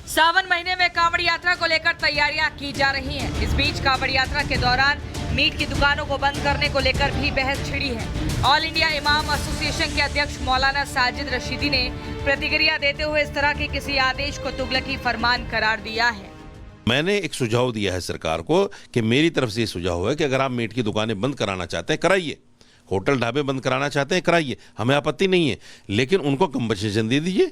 [SPEAKER 3] सावन महीने में कांवड़ यात्रा को लेकर तैयारियां की जा रही हैं। इस बीच कांवड़ यात्रा के दौरान मीट की दुकानों को बंद करने को लेकर भी बहस छिड़ी है। ऑल इंडिया इमाम एसोसिएशन के अध्यक्ष मौलाना साजिद रशीदी ने प्रतिक्रिया देते हुए इस तरह के किसी आदेश को तुगलकी फरमान करार दिया है।
[SPEAKER 11] मैंने एक सुझाव दिया है सरकार को कि मेरी तरफ से ये सुझाव है कि अगर आप मीट की दुकानें बंद कराना चाहते हैं कराइए, होटल ढाबे बंद कराना चाहते हैं कराइए, हमें आपत्ति नहीं है। लेकिन उनको कंपनसेशन दे दीजिए,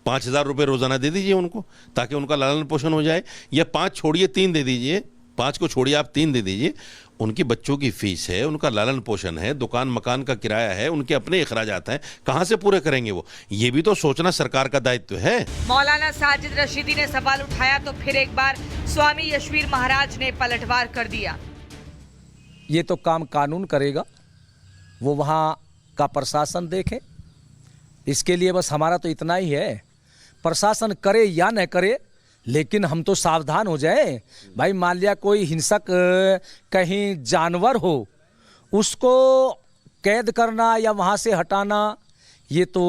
[SPEAKER 11] 5,000 रुपये रोजाना दे दीजिए उनको, ताकि उनका लालन पोषण हो जाए। या 5 छोड़िए 3 दे दीजिए, 5 को छोड़िए आप 3 दे दीजिए। उनकी बच्चों की फीस है, उनका लालन पोषण है, दुकान मकान का किराया है, उनके अपने अखराजात हैं, कहां से पूरे करेंगे वो? ये भी तो सोचना सरकार का दायित्व है। मौलाना
[SPEAKER 3] साजिद रशीदी ने सवाल उठाया तो फिर एक बार स्वामी यशवीर महाराज ने पलटवार कर दिया।
[SPEAKER 16] ये तो काम कानून करेगा, वो वहाँ का प्रशासन देखे। इसके लिए बस हमारा तो इतना ही है, प्रशासन करे या न करे, लेकिन हम तो सावधान हो जाए। भाई मान लिया कोई हिंसक कहीं जानवर हो, उसको कैद करना या वहाँ से हटाना, ये तो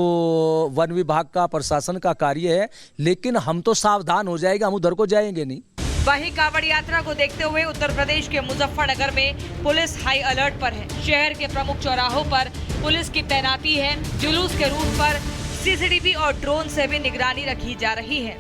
[SPEAKER 16] वन विभाग का प्रशासन का कार्य है। लेकिन हम तो सावधान हो जाएगा, हम उधर को जाएंगे नहीं।
[SPEAKER 3] वहीं कांवड़ यात्रा को देखते हुए उत्तर प्रदेश के मुजफ्फरनगर में पुलिस हाई अलर्ट पर है। शहर के प्रमुख चौराहों पर पुलिस की तैनाती है। जुलूस के रूट पर सीसीटीवी और ड्रोन से भी निगरानी रखी जा रही है।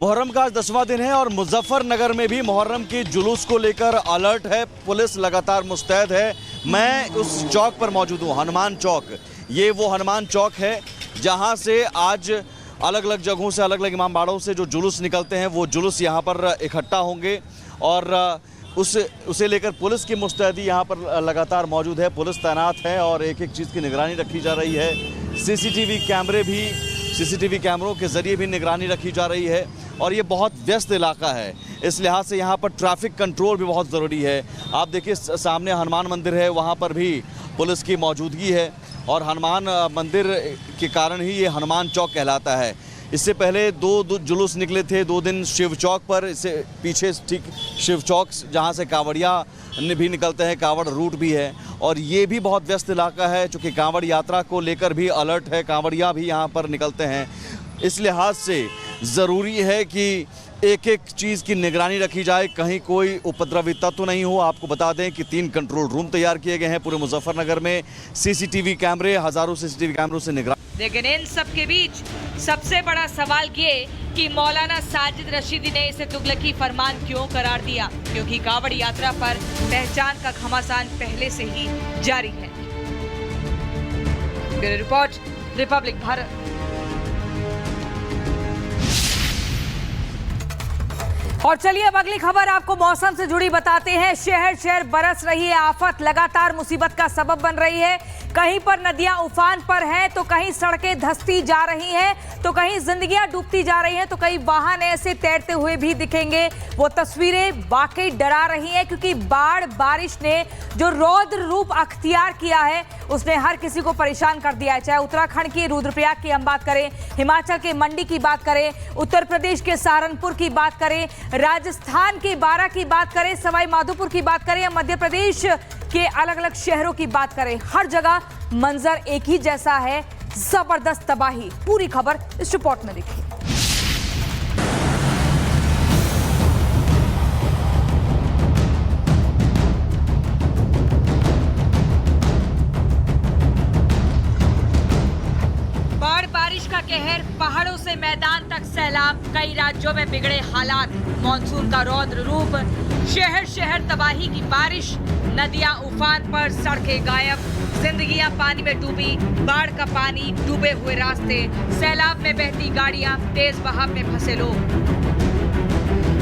[SPEAKER 17] मुहर्रम का आज 10वां दिन है और मुजफ्फरनगर में भी मुहर्रम के जुलूस को लेकर अलर्ट है। पुलिस लगातार मुस्तैद है। मैं उस चौक पर मौजूद हूँ, हनुमान चौक। ये वो हनुमान चौक है जहाँ से आज अलग अलग जगहों से, अलग अलग इमाम बाड़ों से जो जुलूस निकलते हैं, वो जुलूस यहाँ पर इकट्ठा होंगे और उसे लेकर पुलिस की मुस्तैदी यहाँ पर लगातार मौजूद है। पुलिस तैनात है और एक एक चीज़ की निगरानी रखी जा रही है। सीसीटीवी कैमरे भी सीसीटीवी कैमरों के जरिए भी निगरानी रखी जा रही है और ये बहुत व्यस्त इलाका है। इस लिहाज से यहाँ पर ट्रैफिक कंट्रोल भी बहुत ज़रूरी है। आप देखिए सामने हनुमान मंदिर है, वहाँ पर भी पुलिस की मौजूदगी है और हनुमान मंदिर के कारण ही ये हनुमान चौक कहलाता है। इससे पहले दो जुलूस निकले थे 2 दिन शिव चौक पर, इससे पीछे ठीक शिव चौक जहाँ से कांवड़िया भी निकलते हैं, कांवड़ रूट भी है और ये भी बहुत व्यस्त इलाका है चूँकि कांवड़ यात्रा को लेकर भी अलर्ट है, कांवड़िया भी यहाँ पर निकलते हैं। इस लिहाज से ज़रूरी है कि एक एक चीज़ की निगरानी रखी जाए, कहीं कोई उपद्रवी तत्व नहीं हो। आपको बता दें कि 3 कंट्रोल रूम तैयार किए गए हैं पूरे मुजफ्फरनगर में। सीसीटीवी कैमरे, हज़ारों सीसीटीवी कैमरों से निगरानी।
[SPEAKER 3] लेकिन इन सब के बीच सबसे बड़ा सवाल ये कि मौलाना साजिद रशीदी ने इसे तुगलकी फरमान क्यों करार दिया, क्योंकि कांवड़ यात्रा पर पहचान का घमासान पहले से ही जारी है। Bureau report, Republic Bharat. और चलिए अब अगली खबर आपको मौसम से जुड़ी बताते हैं। शहर शहर बरस रही है आफत, लगातार मुसीबत का सबब बन रही है। कहीं पर नदियां उफान पर हैं, तो कहीं सड़कें धंसती जा रही हैं, तो कहीं जिंदगियां डूबती जा रही हैं, तो कई वाहन ऐसे तैरते हुए भी दिखेंगे। वो तस्वीरें वाकई डरा रही हैं, क्योंकि बाढ़ बारिश ने जो रौद्र रूप अख्तियार किया है उसने हर किसी को परेशान कर दिया है। चाहे उत्तराखंड की रुद्रप्रयाग की हम बात करें, हिमाचल के मंडी की बात करें, उत्तर प्रदेश के सहारनपुर की बात करें, राजस्थान के बारा की बात करें, सवाई माधोपुर की बात करें या मध्य प्रदेश के अलग अलग शहरों की बात करें, हर जगह मंजर एक ही जैसा है, जबरदस्त तबाही। पूरी खबर इस रिपोर्ट में देखिए। बाढ़ बारिश का कहर, पहाड़ों से मैदान तक सैलाब, कई राज्यों में बिगड़े हालात, मॉनसून का रौद्र रूप, शहर शहर तबाही की बारिश, नदियां उफान पर, सड़कें गायब, जिंदगियां पानी में डूबी, बाढ़ का पानी, डूबे हुए रास्ते, सैलाब में बहती गाड़ियां, तेज बहाव में फंसे लोग।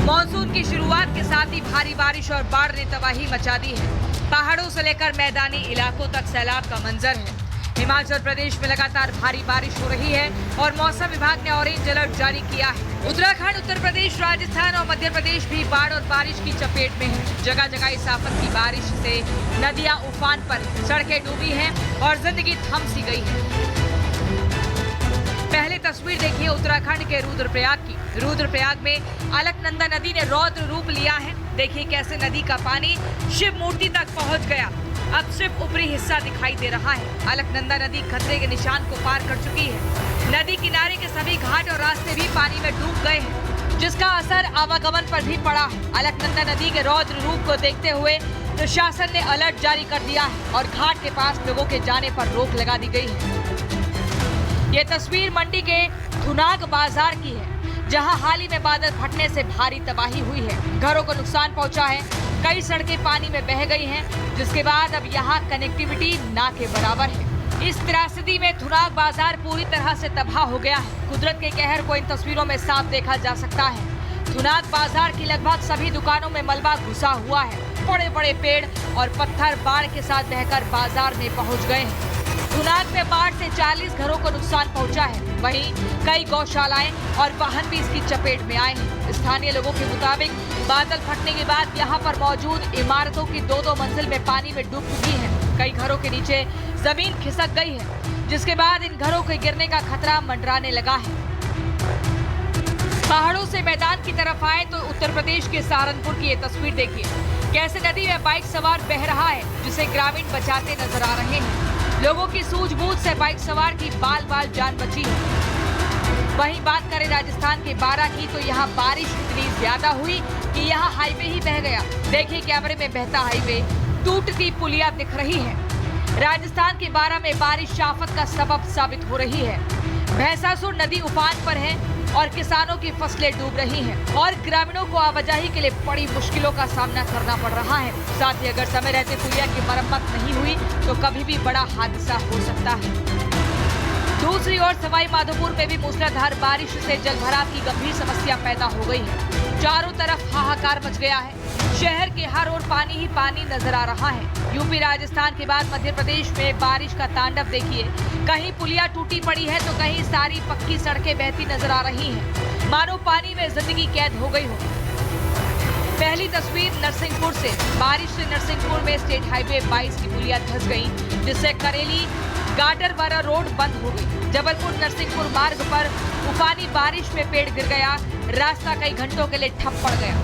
[SPEAKER 3] मॉनसून की शुरुआत के साथ ही भारी बारिश और बाढ़ ने तबाही मचा दी है। पहाड़ों से लेकर मैदानी इलाकों तक सैलाब का मंजर है। हिमाचल प्रदेश में लगातार भारी बारिश हो रही है और मौसम विभाग ने ऑरेंज अलर्ट जारी किया है। उत्तराखंड, उत्तर प्रदेश, राजस्थान और मध्य प्रदेश भी बाढ़ और बारिश की चपेट में है। जगह जगह इस आफत की बारिश से नदियां उफान पर, सड़कें डूबी हैं और जिंदगी थम सी गई है। पहले तस्वीर देखिए उत्तराखंड के रुद्रप्रयाग की। रुद्रप्रयाग में अलकनंदा नदी ने रौद्र रूप लिया है। देखिए कैसे नदी का पानी शिव मूर्ति तक पहुंच गया। अब सिर्फ ऊपरी हिस्सा दिखाई दे रहा है। अलकनंदा नदी खतरे के निशान को पार कर चुकी है। नदी किनारे के सभी घाट और रास्ते भी पानी में डूब गए हैं, जिसका असर आवागमन पर भी पड़ा है। अलकनंदा नदी के रौद्र रूप को देखते हुए प्रशासन ने अलर्ट जारी कर दिया है और घाट के पास लोगों के जाने पर रोक लगा दी गई है। ये तस्वीर मंडी के थुनाग बाजार की है, जहां हाल ही में बादल फटने से भारी तबाही हुई है। घरों को नुकसान पहुंचा है, कई सड़कें पानी में बह गई हैं, जिसके बाद अब यहां कनेक्टिविटी ना के बराबर है। इस त्रासदी में थुनाग बाजार पूरी तरह से तबाह हो गया है। कुदरत के कहर को इन तस्वीरों में साफ देखा जा सकता है। थुनाग बाजार की लगभग सभी दुकानों में मलबा घुसा हुआ है। बड़े बड़े पेड़ और पत्थर बाढ़ के साथ बहकर बाजार में पहुंच गए हैं। थुनाग में बाढ़ से 40 घरों को नुकसान पहुंचा है। वहीं कई गौशालाएं और वाहन भी इसकी चपेट में आए हैं। स्थानीय लोगों के मुताबिक बादल फटने के बाद यहां पर मौजूद इमारतों की 2-2 मंजिल में पानी में डूब चुकी है। कई घरों के नीचे जमीन खिसक गई है, जिसके बाद इन घरों के गिरने का खतरा मंडराने लगा है। पहाड़ों से मैदान की तरफ आए तो उत्तर प्रदेश के सहारनपुर की ये तस्वीर देखिए, कैसे नदी में बाइक सवार बह रहा है, जिसे ग्रामीण बचाते नजर आ रहे हैं। लोगों की सूझबूझ से बाइक सवार की बाल बाल जान बची है। वहीं बात करें राजस्थान के बारा की, तो यहाँ बारिश इतनी ज्यादा हुई कि यहाँ हाईवे ही बह गया। देखिए कैमरे में बहता हाईवे, टूटती पुलिया दिख रही है। राजस्थान के बारा में बारिश आफत का सबब साबित हो रही है। भैंसासुर नदी उफान पर है और किसानों की फसलें डूब रही हैं और ग्रामीणों को आवाजाही के लिए बड़ी मुश्किलों का सामना करना पड़ रहा है। साथ ही अगर समय रहते पुलिया की मरम्मत नहीं हुई तो कभी भी बड़ा हादसा हो सकता है। दूसरी ओर सवाई माधोपुर में भी मूसलाधार बारिश से जलभराव की गंभीर समस्या पैदा हो गई है। चारों तरफ हाहाकार मच गया है। शहर के हर ओर पानी ही पानी नजर आ रहा है। यूपी राजस्थान के बाद मध्य प्रदेश में बारिश का तांडव देखिए। कहीं पुलिया टूटी पड़ी है तो कहीं सारी पक्की सड़कें बहती नजर आ रही हैं। मानो पानी में जिंदगी कैद हो गई हो। पहली तस्वीर नरसिंहपुर से। बारिश से नरसिंहपुर में स्टेट हाईवे 22 की पुलिया धंस गई, जिससे करेली गाडरवारा रोड बंद हो गई। जबलपुर नरसिंहपुर मार्ग पर तूफानी बारिश में पेड़ गिर गया, रास्ता कई घंटों के लिए ठप पड़ गया।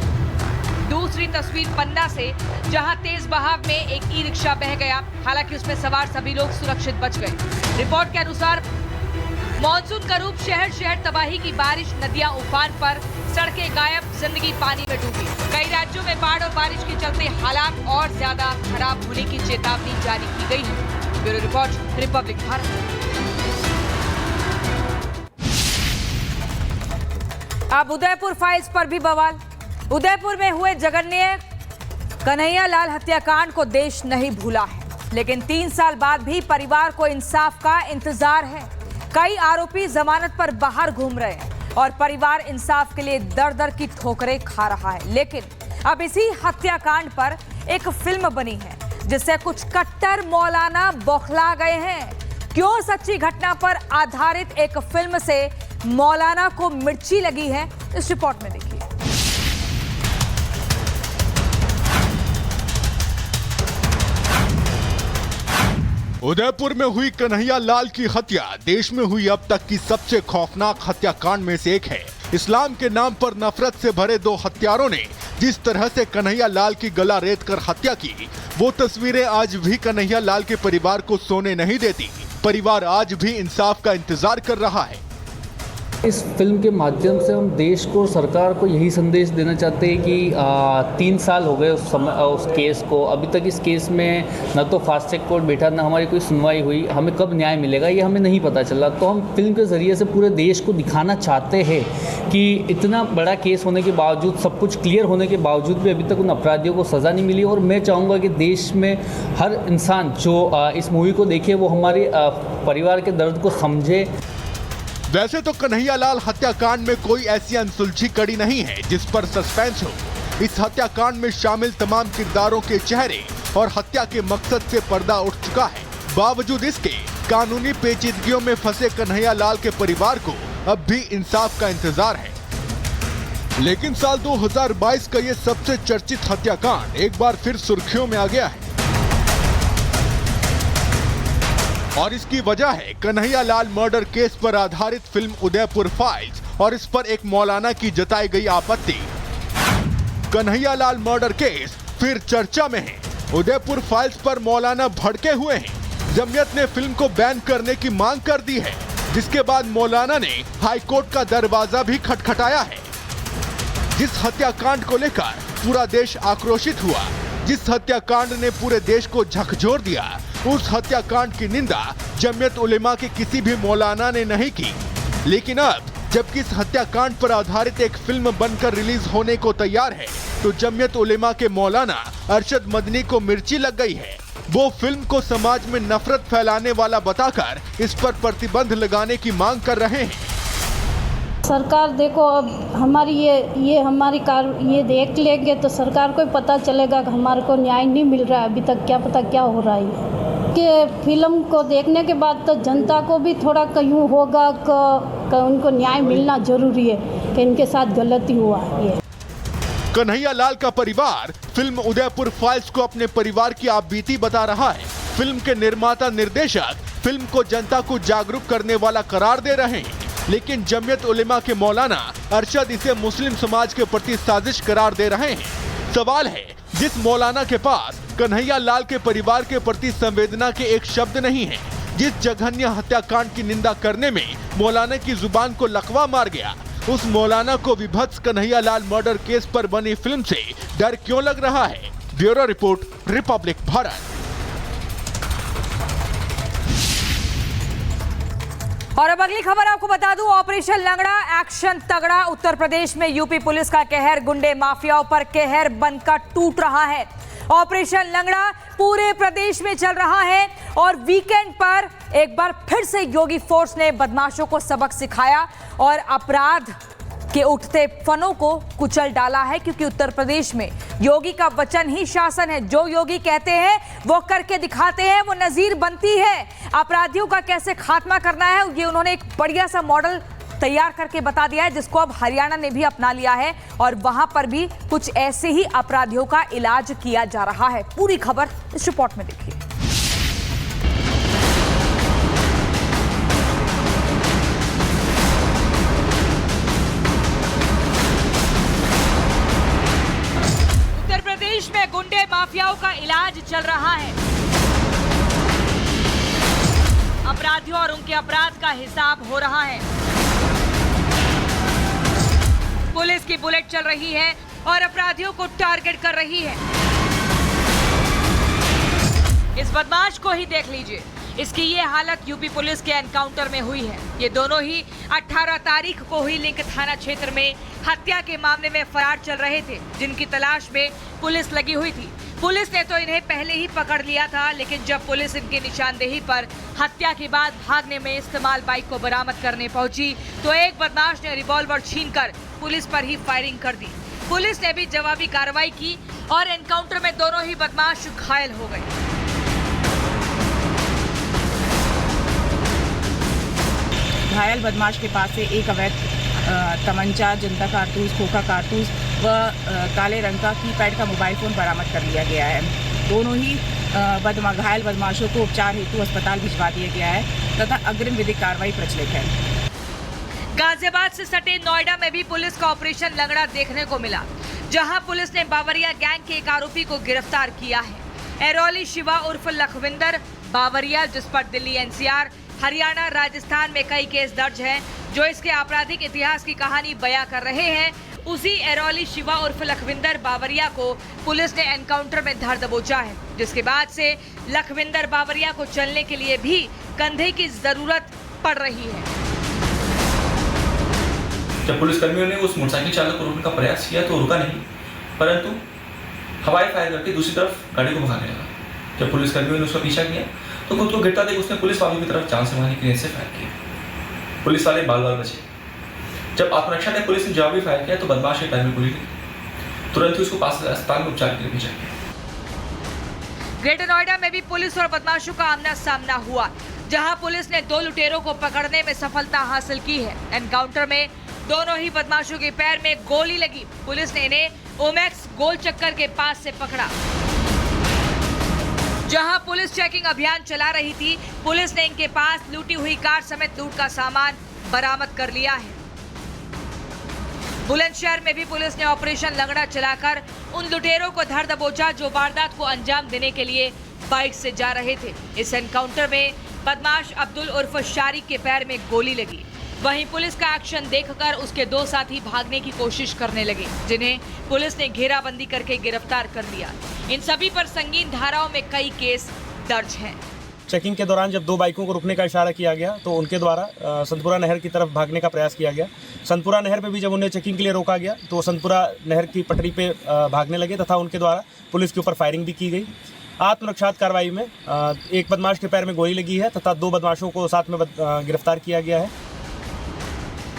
[SPEAKER 3] दूसरी तस्वीर पन्ना से, जहां तेज बहाव में एक ई रिक्शा बह गया, हालांकि उसमें सवार सभी लोग सुरक्षित बच गए। रिपोर्ट के अनुसार मॉनसून का रूप शहर शहर तबाही की बारिश, नदियां उफान पर, सड़कें गायब, जिंदगी पानी में डूबी। कई राज्यों में बाढ़ और बारिश के चलते हालात और ज्यादा खराब होने की चेतावनी जारी की गई है। Bureau report, Republic Bharat. अब उदयपुर फाइल्स पर भी बवाल। उदयपुर में हुए जघन्य कन्हैया लाल हत्याकांड को देश नहीं भूला है, लेकिन 3 साल बाद भी परिवार को इंसाफ का इंतजार है। कई आरोपी जमानत पर बाहर घूम रहे हैं और परिवार इंसाफ के लिए दर दर की ठोकरें खा रहा है। लेकिन अब इसी हत्याकांड पर एक फिल्म बनी है, जिससे कुछ कट्टर मौलाना बौखला गए हैं। क्यों सच्ची घटना पर आधारित एक फिल्म से मौलाना को मिर्ची लगी है, इस रिपोर्ट में देखिए।
[SPEAKER 2] उदयपुर में हुई कन्हैया लाल की हत्या देश में हुई अब तक की सबसे खौफनाक हत्याकांड में से एक है। इस्लाम के नाम पर नफरत से भरे 2 हत्यारों ने जिस तरह से कन्हैया लाल की गला रेत कर हत्या की, वो तस्वीरें आज भी कन्हैया लाल के परिवार को सोने नहीं देती। परिवार आज भी इंसाफ का इंतजार कर रहा है।
[SPEAKER 18] इस फिल्म के माध्यम से हम देश को, सरकार को यही संदेश देना चाहते हैं कि 3 साल हो गए उस केस को। अभी तक इस केस में न तो फास्ट ट्रैक कोर्ट बैठा, न हमारी कोई सुनवाई हुई। हमें कब न्याय मिलेगा ये हमें नहीं पता चला। तो हम फिल्म के ज़रिए से पूरे देश को दिखाना चाहते हैं कि इतना बड़ा केस होने के बावजूद, सब कुछ क्लियर होने के बावजूद भी अभी तक उन अपराधियों को सज़ा नहीं मिली। और मैं चाहूँगा कि देश में हर इंसान जो इस मूवी को देखे वो हमारे परिवार के दर्द को समझे।
[SPEAKER 2] वैसे तो कन्हैया लाल हत्याकांड में कोई ऐसी अनसुलझी कड़ी नहीं है जिस पर सस्पेंस हो। इस हत्याकांड में शामिल तमाम किरदारों के चेहरे और हत्या के मकसद से पर्दा उठ चुका है। बावजूद इसके कानूनी पेचीदगियों में फंसे कन्हैया लाल के परिवार को अब भी इंसाफ का इंतजार है। लेकिन साल 2022 का ये सबसे चर्चित हत्याकांड एक बार फिर सुर्खियों में आ गया है और इसकी वजह है कन्हैया लाल मर्डर केस पर आधारित फिल्म उदयपुर फाइल्स और इस पर एक मौलाना की जताई गई आपत्ति। कन्हैया लाल मर्डर केस फिर चर्चा में है। उदयपुर फाइल्स पर मौलाना भड़के हुए हैं। जमीयत ने फिल्म को बैन करने की मांग कर दी है, जिसके बाद मौलाना ने हाईकोर्ट का दरवाजा भी खटखटाया है। जिस हत्याकांड को लेकर पूरा देश आक्रोशित हुआ, जिस हत्याकांड ने पूरे देश को झकझोर दिया, उस हत्याकांड की निंदा जमीयत उलेमा के किसी भी मौलाना ने नहीं की। लेकिन अब जबकि इस हत्याकांड पर आधारित एक फिल्म बनकर रिलीज होने को तैयार है, तो जमीयत उलेमा के मौलाना अरशद मदनी को मिर्ची लग गई है। वो फिल्म को समाज में नफरत फैलाने वाला बताकर इस पर प्रतिबंध लगाने की मांग कर रहे हैं।
[SPEAKER 19] सरकार देखो, अब हमारी ये हमारी ये देख लेंगे तो सरकार को पता चलेगा कि हमारे को न्याय नहीं मिल रहा है। अभी तक क्या पता क्या हो रहा है। कि फिल्म को देखने के बाद तो जनता को भी थोड़ा कहीं होगा कि उनको न्याय मिलना जरूरी है कि इनके साथ गलती हुआ है।
[SPEAKER 2] कन्हैया लाल का परिवार फिल्म उदयपुर फाइल्स को अपने परिवार की आपबीती बता रहा है। फिल्म के निर्माता निर्देशक फिल्म को जनता को जागरूक करने वाला करार दे रहे हैं, लेकिन जमीयत उलेमा के मौलाना अरशद इसे मुस्लिम समाज के प्रति साजिश करार दे रहे हैं। सवाल है, जिस मौलाना के पास कन्हैया लाल के परिवार के प्रति संवेदना के एक शब्द नहीं है, जिस जघन्य हत्याकांड की निंदा करने में मौलाना की जुबान को लकवा मार गया, उस मौलाना को विभत्स कन्हैया लाल मर्डर केस पर बनी फिल्म से डर क्यों लग रहा है? Bureau report, Republic Bharat.
[SPEAKER 3] और अब अगली खबर आपको बता दूं, ऑपरेशन लंगड़ा एक्शन तगड़ा। उत्तर प्रदेश में यूपी पुलिस का कहर गुंडे माफियाओं पर कहर बनकर टूट रहा है। ऑपरेशन लंगड़ा पूरे प्रदेश में चल रहा है और वीकेंड पर एक बार फिर से योगी फोर्स ने बदमाशों को सबक सिखाया और अपराध के उठते फनों को कुचल डाला है, क्योंकि उत्तर प्रदेश में योगी का वचन ही शासन है। जो योगी कहते हैं वो करके दिखाते हैं, वो नजीर बनती है। अपराधियों का कैसे खात्मा करना है ये उन्होंने एक बढ़िया सा मॉडल तैयार करके बता दिया है, जिसको अब हरियाणा ने भी अपना लिया है और वहां पर भी कुछ ऐसे ही अपराधियों का इलाज किया जा रहा है। पूरी खबर इस रिपोर्ट में देखिए। उत्तर प्रदेश में गुंडे माफियाओं का इलाज चल रहा है। अपराधियों और उनके अपराध का हिसाब हो रहा है। पुलिस की बुलेट चल रही है और अपराधियों को टारगेट कर रही है। इस बदमाश को ही देख लीजिए, इसकी ये हालत यूपी पुलिस के एनकाउंटर में हुई है। ये दोनों ही 18 तारीख को हुई लिंक थाना क्षेत्र में हत्या के मामले में फरार चल रहे थे, जिनकी तलाश में पुलिस लगी हुई थी। पुलिस ने तो इन्हें पहले ही पकड़ लिया था, लेकिन जब पुलिस इनकी निशानदेही पर हत्या के बाद भागने में इस्तेमाल बाइक को बरामद करने पहुंची तो एक बदमाश ने रिवॉल्वर छीनकर पुलिस पर ही फायरिंग कर दी। पुलिस ने भी जवाबी कार्रवाई की और एनकाउंटर में दोनों ही बदमाश घायल हो गए।
[SPEAKER 20] घायल बदमाश के पास से एक अवैध तमंचा, जिंदा कारतूस, खोखा कारतूस व काले रंग का कीपैड का मोबाइल फोन बरामद कर लिया गया है। दोनों ही घायल बदमाशों को उपचार हेतु अस्पताल भिजवा दिया गया है तथा अग्रिम विधिक कार्रवाई प्रचलित है।
[SPEAKER 3] गाजियाबाद से सटे नोएडा में भी पुलिस का ऑपरेशन लंगड़ा देखने को मिला, जहां पुलिस ने बावरिया गैंग के एक आरोपी को गिरफ्तार किया है। एरोली शिवा उर्फ लखविंदर बावरिया, जिस पर दिल्ली, एनसीआर, हरियाणा, राजस्थान में कई केस दर्ज हैं, जो इसके आपराधिक इतिहास की कहानी बयां कर रहे हैं। उसी एरोली शिवा उर्फ लखविंदर बावरिया को पुलिस ने एनकाउंटर में धर दबोचा है, जिसके बाद से लखविंदर बावरिया को चलने के लिए भी कंधे की जरूरत पड़ रही है।
[SPEAKER 21] जब पुलिसकर्मियों ने उस मोटरसाइकिल चालक को रोकने का प्रयास किया तो रुका नहीं, परंतु हवाई फायर करके दूसरी तरफ गाड़ी को भगाने लगा। जब पुलिसकर्मियों ने उसका पीछा किया तो खुद को गिरता देख उसने पुलिस वालों की तरफ जान से मारने के लिए से फायर किया। पुलिस वाले बाल बाल बचे। जब आत्मरक्षा ने पुलिस ने जवाबी फायर किया तो बदमाश के पैर में गोली लगी। तुरंत ही उसको पास अस्पताल में उपचार के लिए भेजा गया।
[SPEAKER 3] ग्रेटर नोएडा में भी पुलिस और बदमाशों का आमना सामना हुआ, जहां पुलिस ने 2 लुटेरों को पकड़ने में सफलता हासिल की है। एनकाउंटर में दोनों ही बदमाशों के पैर में गोली लगी। पुलिस ने इन्हें ओमैक्स गोल चक्कर के पास से पकड़ा। जहां पुलिस चेकिंग अभियान चला रही थी, पुलिस ने इनके पास लूटी हुई कार समेत लूट का सामान बरामद कर लिया है। बुलंदशहर में भी पुलिस ने ऑपरेशन लंगड़ा चलाकर उन लुटेरों को धर दबोचा, जो वारदात को अंजाम देने के लिए बाइक से जा रहे थे। इस एनकाउंटर में बदमाश अब्दुल उर्फ शारिक के पैर में गोली लगी। वहीं पुलिस का एक्शन देखकर उसके 2 साथी भागने की कोशिश करने लगे, जिन्हें पुलिस ने घेराबंदी करके गिरफ्तार कर लिया। इन सभी पर संगीन धाराओं में कई केस दर्ज हैं।
[SPEAKER 22] चेकिंग के दौरान जब 2 बाइकों को रुकने का इशारा किया गया तो उनके द्वारा संतपुरा नहर की तरफ भागने का प्रयास किया गया। संतपुरा नहर पे भी जब उन्हें चेकिंग के लिए रोका गया तो संतपुरा नहर की पटरी पे भागने लगे तथा उनके द्वारा पुलिस के ऊपर फायरिंग भी की गई। आत्मरक्षात्मक कार्रवाई में एक बदमाश के पैर में गोली लगी है तथा 2 बदमाशों को साथ में गिरफ्तार किया गया है।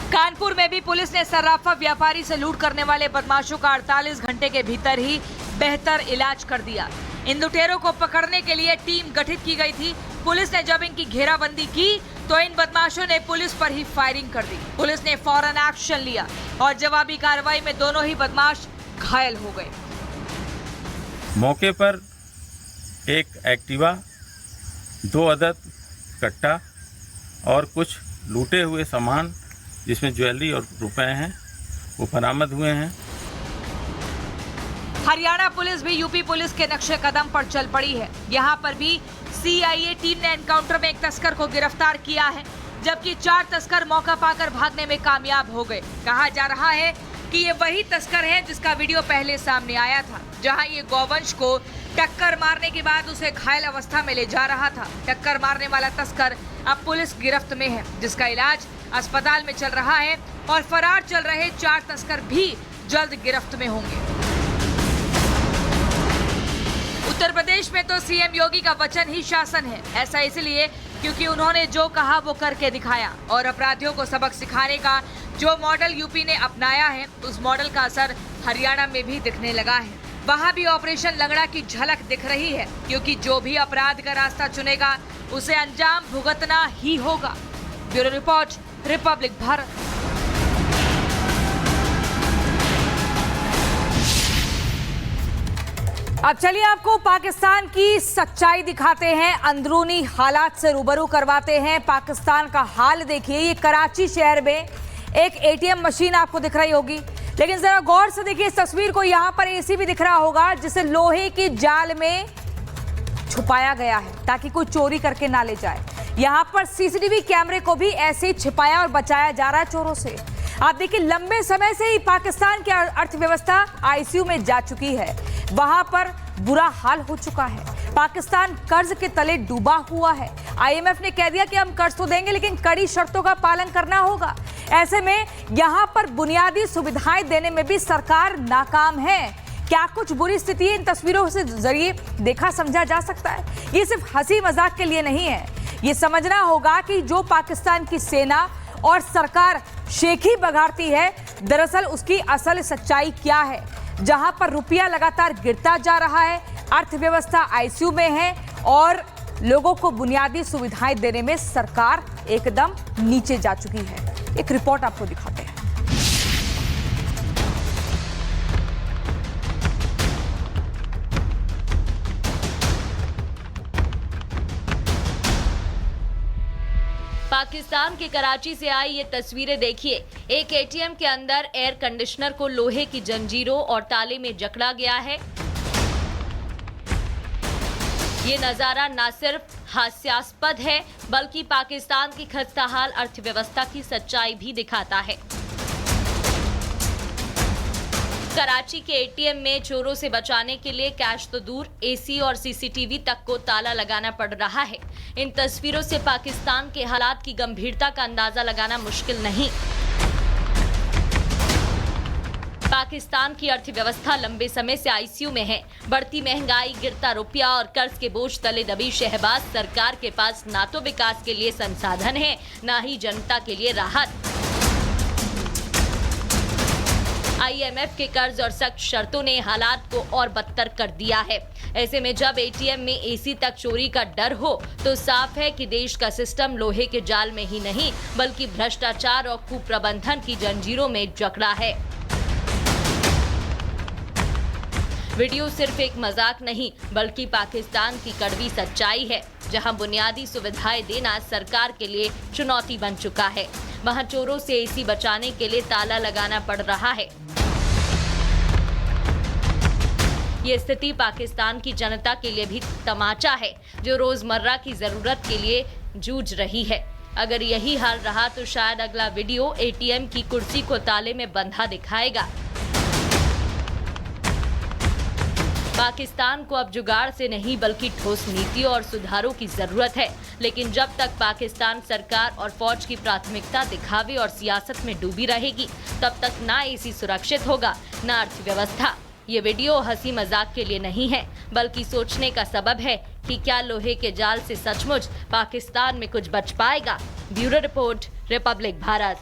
[SPEAKER 3] कानपुर में भी पुलिस ने सर्राफा व्यापारी से लूट करने वाले बदमाशों का 48 घंटे के भीतर ही बेहतर इलाज कर दिया। इन लुटेरों को पकड़ने के लिए टीम गठित की गई थी। पुलिस ने जब इनकी घेराबंदी की तो इन बदमाशों ने पुलिस पर ही फायरिंग कर दी। पुलिस ने फौरन एक्शन लिया और जवाबी कार्रवाई में दोनों ही बदमाश घायल हो गए।
[SPEAKER 23] मौके पर एक एक्टिवा, 2 अदद कट्टा और कुछ लूटे हुए सामान जिसमें ज्वेलरी और रुपए हैं वो बरामद हुए हैं।
[SPEAKER 3] हरियाणा पुलिस भी यूपी पुलिस के नक्शे कदम पर चल पड़ी है। यहाँ पर भी सीआईए टीम ने एनकाउंटर में एक तस्कर को गिरफ्तार किया है, जबकि 4 तस्कर मौका पाकर भागने में कामयाब हो गए। कहा जा रहा है कि ये वही तस्कर है जिसका वीडियो पहले सामने आया था, जहां ये गौवंश को टक्कर मारने के बाद उसे घायल अवस्था में ले जा रहा था। टक्कर मारने वाला तस्कर अब पुलिस गिरफ्त में है, जिसका इलाज अस्पताल में चल रहा है और फरार चल रहे 4 तस्कर भी जल्द गिरफ्त में होंगे। उत्तर प्रदेश में तो सीएम योगी का वचन ही शासन है। ऐसा इसलिए क्योंकि उन्होंने जो कहा वो करके दिखाया और अपराधियों को सबक सिखाने का जो मॉडल यूपी ने अपनाया है, उस मॉडल का असर हरियाणा में भी दिखने लगा है। वहां भी ऑपरेशन लंगड़ा की झलक दिख रही है, क्योंकि जो भी अपराध का रास्ता चुनेगा उसे अंजाम भुगतना ही होगा। Bureau report, Republic Bharat. अब चलिए आपको पाकिस्तान की सच्चाई दिखाते हैं, अंदरूनी हालात से रूबरू करवाते हैं। पाकिस्तान का हाल देखिए, ये कराची शहर में एक एटीएम मशीन आपको दिख रही होगी, लेकिन जरा गौर से देखिए इस तस्वीर को। यहाँ पर एसी भी दिख रहा होगा जिसे लोहे की जाल में छुपाया गया है ताकि कोई चोरी करके ना ले जाए। यहाँ पर सीसीटीवी कैमरे को भी ऐसे ही छिपाया और बचाया जा रहा है चोरों से। आप देखिए लंबे समय से ही पाकिस्तान की अर्थव्यवस्था आईसीयू में जा चुकी है, वहां पर बुरा हाल हो चुका है। पाकिस्तान कर्ज के तले डूबा हुआ है। आईएमएफ ने कह दिया कि हम कर्ज तो देंगे लेकिन कड़ी शर्तों का पालन करना होगा। ऐसे में यहां पर बुनियादी सुविधाएं देने में भी सरकार नाकाम है। क्या कुछ बुरी स्थिति इन तस्वीरों से जरिए देखा समझा जा सकता है? ये सिर्फ हंसी मजाक के लिए नहीं है, ये समझना होगा कि जो पाकिस्तान की सेना और सरकार शेखी बघाड़ती है, दरअसल उसकी असल सच्चाई क्या है। जहां पर रुपया लगातार गिरता जा रहा है, अर्थव्यवस्था आईसीयू में है और लोगों को बुनियादी सुविधाएं देने में सरकार एकदम नीचे जा चुकी है। एक रिपोर्ट आपको दिखाते हैं।
[SPEAKER 4] पाकिस्तान के कराची से आई ये तस्वीरें देखिए। एक एटीएम के अंदर एयर कंडीशनर को लोहे की जंजीरों और ताले में जकड़ा गया है। ये नजारा न सिर्फ हास्यास्पद है बल्कि पाकिस्तान की खस्ताहाल अर्थव्यवस्था की सच्चाई भी दिखाता है। कराची के एटीएम में चोरों से बचाने के लिए कैश तो दूर, एसी और सीसीटीवी तक को ताला लगाना पड़ रहा है। इन तस्वीरों से पाकिस्तान के हालात की गंभीरता का अंदाजा लगाना मुश्किल नहीं। पाकिस्तान की अर्थव्यवस्था लंबे समय से आईसीयू में है। बढ़ती महंगाई, गिरता रुपया और कर्ज के बोझ तले दबी शहबाज सरकार के पास ना तो विकास के लिए संसाधन है, ना ही जनता के लिए राहत। आईएमएफ के कर्ज और सख्त शर्तों ने हालात को और बदतर कर दिया है। ऐसे में जब एटीएम में एसी तक चोरी का डर हो तो साफ है कि देश का सिस्टम लोहे के जाल में ही नहीं बल्कि भ्रष्टाचार और कुप्रबंधन की जंजीरों में जकड़ा है। वीडियो सिर्फ एक मजाक नहीं बल्कि पाकिस्तान की कड़वी सच्चाई है, जहां बुनियादी सुविधाएं देना सरकार के लिए चुनौती बन चुका है। वहां चोरों से एसी बचाने के लिए ताला लगाना पड़ रहा है। ये स्थिति पाकिस्तान की जनता के लिए भी तमाचा है, जो रोजमर्रा की जरूरत के लिए जूझ रही है। अगर यही हाल रहा तो शायद अगला वीडियो एटीएम की कुर्सी को ताले में बंधा दिखाएगा। पाकिस्तान को अब जुगाड़ से नहीं बल्कि ठोस नीतियों और सुधारों की जरूरत है। लेकिन जब तक पाकिस्तान सरकार और फौज की प्राथमिकता दिखावे और सियासत में डूबी रहेगी, तब तक ना एसी सुरक्षित होगा, ना अर्थव्यवस्था। ये वीडियो हंसी मजाक के लिए नहीं है बल्कि सोचने का सबब है कि क्या लोहे के जाल से सचमुच पाकिस्तान में कुछ बच पाएगा। Bureau report, Republic Bharat.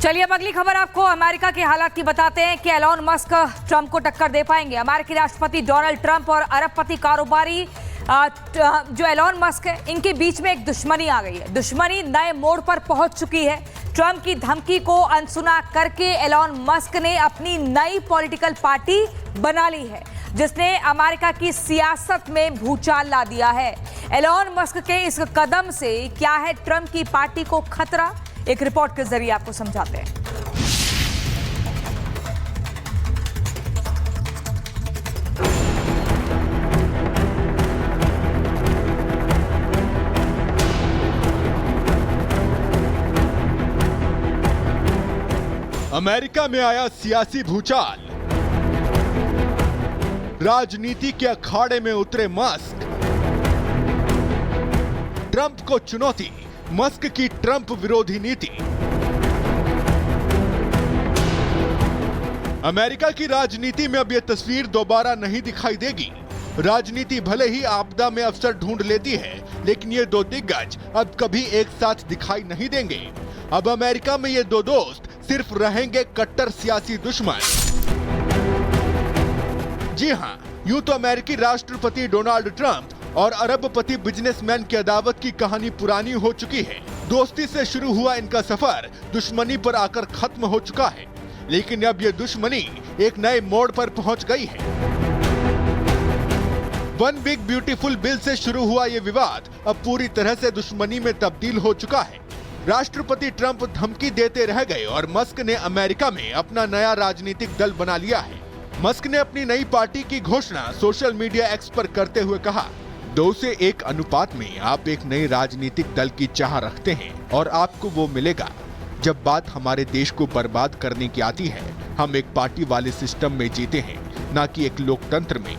[SPEAKER 3] चलिए अब अगली खबर आपको अमेरिका के हालात की बताते हैं कि एलॉन मस्क ट्रंप को टक्कर दे पाएंगे। अमेरिकी राष्ट्रपति डोनाल्ड ट्रंप और अरबपति कारोबारी जो एलॉन मस्क है, इनके बीच में एक दुश्मनी आ गई है। दुश्मनी नए मोड़ पर पहुंच चुकी है। ट्रंप की धमकी को अनसुना करके एलॉन मस्क ने अपनी नई पॉलिटिकल पार्टी बना ली है, जिसने अमेरिका की सियासत में भूचाल ला दिया है। एलॉन मस्क के इस कदम से क्या है ट्रंप की पार्टी को खतरा, एक रिपोर्ट के जरिए आपको समझाते हैं।
[SPEAKER 2] अमेरिका में आया सियासी भूचाल, राजनीति के अखाड़े में उतरे मस्क, ट्रंप को चुनौती, मस्क की ट्रंप विरोधी नीति। अमेरिका की राजनीति में अब यह तस्वीर दोबारा नहीं दिखाई देगी। राजनीति भले ही आपदा में अवसर ढूंढ लेती है, लेकिन ये दो दिग्गज अब कभी एक साथ दिखाई नहीं देंगे। अब अमेरिका में ये दो दोस्त सिर्फ रहेंगे कट्टर सियासी दुश्मन। जी हाँ, यूं तो अमेरिकी राष्ट्रपति डोनाल्ड ट्रंप और अरबपति बिजनेसमैन की अदावत की कहानी पुरानी हो चुकी है। दोस्ती से शुरू हुआ इनका सफर दुश्मनी पर आकर खत्म हो चुका है, लेकिन अब ये दुश्मनी एक नए मोड़ पर पहुंच गई है। वन बिग ब्यूटीफुल बिल से शुरू हुआ ये विवाद अब पूरी तरह से दुश्मनी में तब्दील हो चुका है। राष्ट्रपति ट्रंप धमकी देते रह गए और मस्क ने अमेरिका में अपना नया राजनीतिक दल बना लिया है। मस्क ने अपनी नई पार्टी की घोषणा सोशल मीडिया एक्स पर करते हुए कहा, 2 से 1 अनुपात में आप एक नए राजनीतिक दल की चाह रखते हैं और आपको वो मिलेगा। जब बात हमारे देश को बर्बाद करने की आती है, हम एक पार्टी वाले सिस्टम में जीते हैं, न कि एक लोकतंत्र में।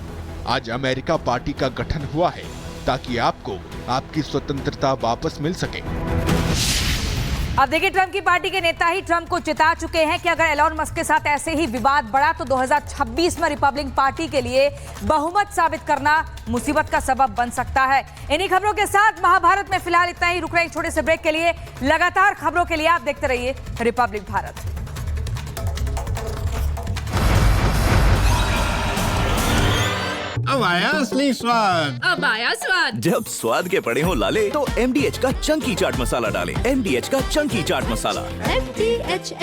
[SPEAKER 2] आज अमेरिका पार्टी का गठन हुआ है ताकि आपको आपकी स्वतंत्रता वापस मिल सके।
[SPEAKER 3] अब देखिए, ट्रंप की पार्टी के नेता ही ट्रंप को चिता चुके हैं कि अगर एलॉन मस्क के साथ ऐसे ही विवाद बढ़ा तो 2026 में रिपब्लिकन पार्टी के लिए बहुमत साबित करना मुसीबत का सबब बन सकता है। इन्हीं खबरों के साथ महाभारत में फिलहाल इतना ही। रुक रहे एक छोटे से ब्रेक के लिए। लगातार खबरों के लिए आप देखते रहिए रिपब्लिक भारत।
[SPEAKER 5] अब आया असली स्वाद।
[SPEAKER 7] अब आया स्वाद।
[SPEAKER 5] जब स्वाद के पड़े हो लाले तो MDH का चंकी चाट मसाला डालें। MDH का चंकी चाट मसाला।
[SPEAKER 7] MDH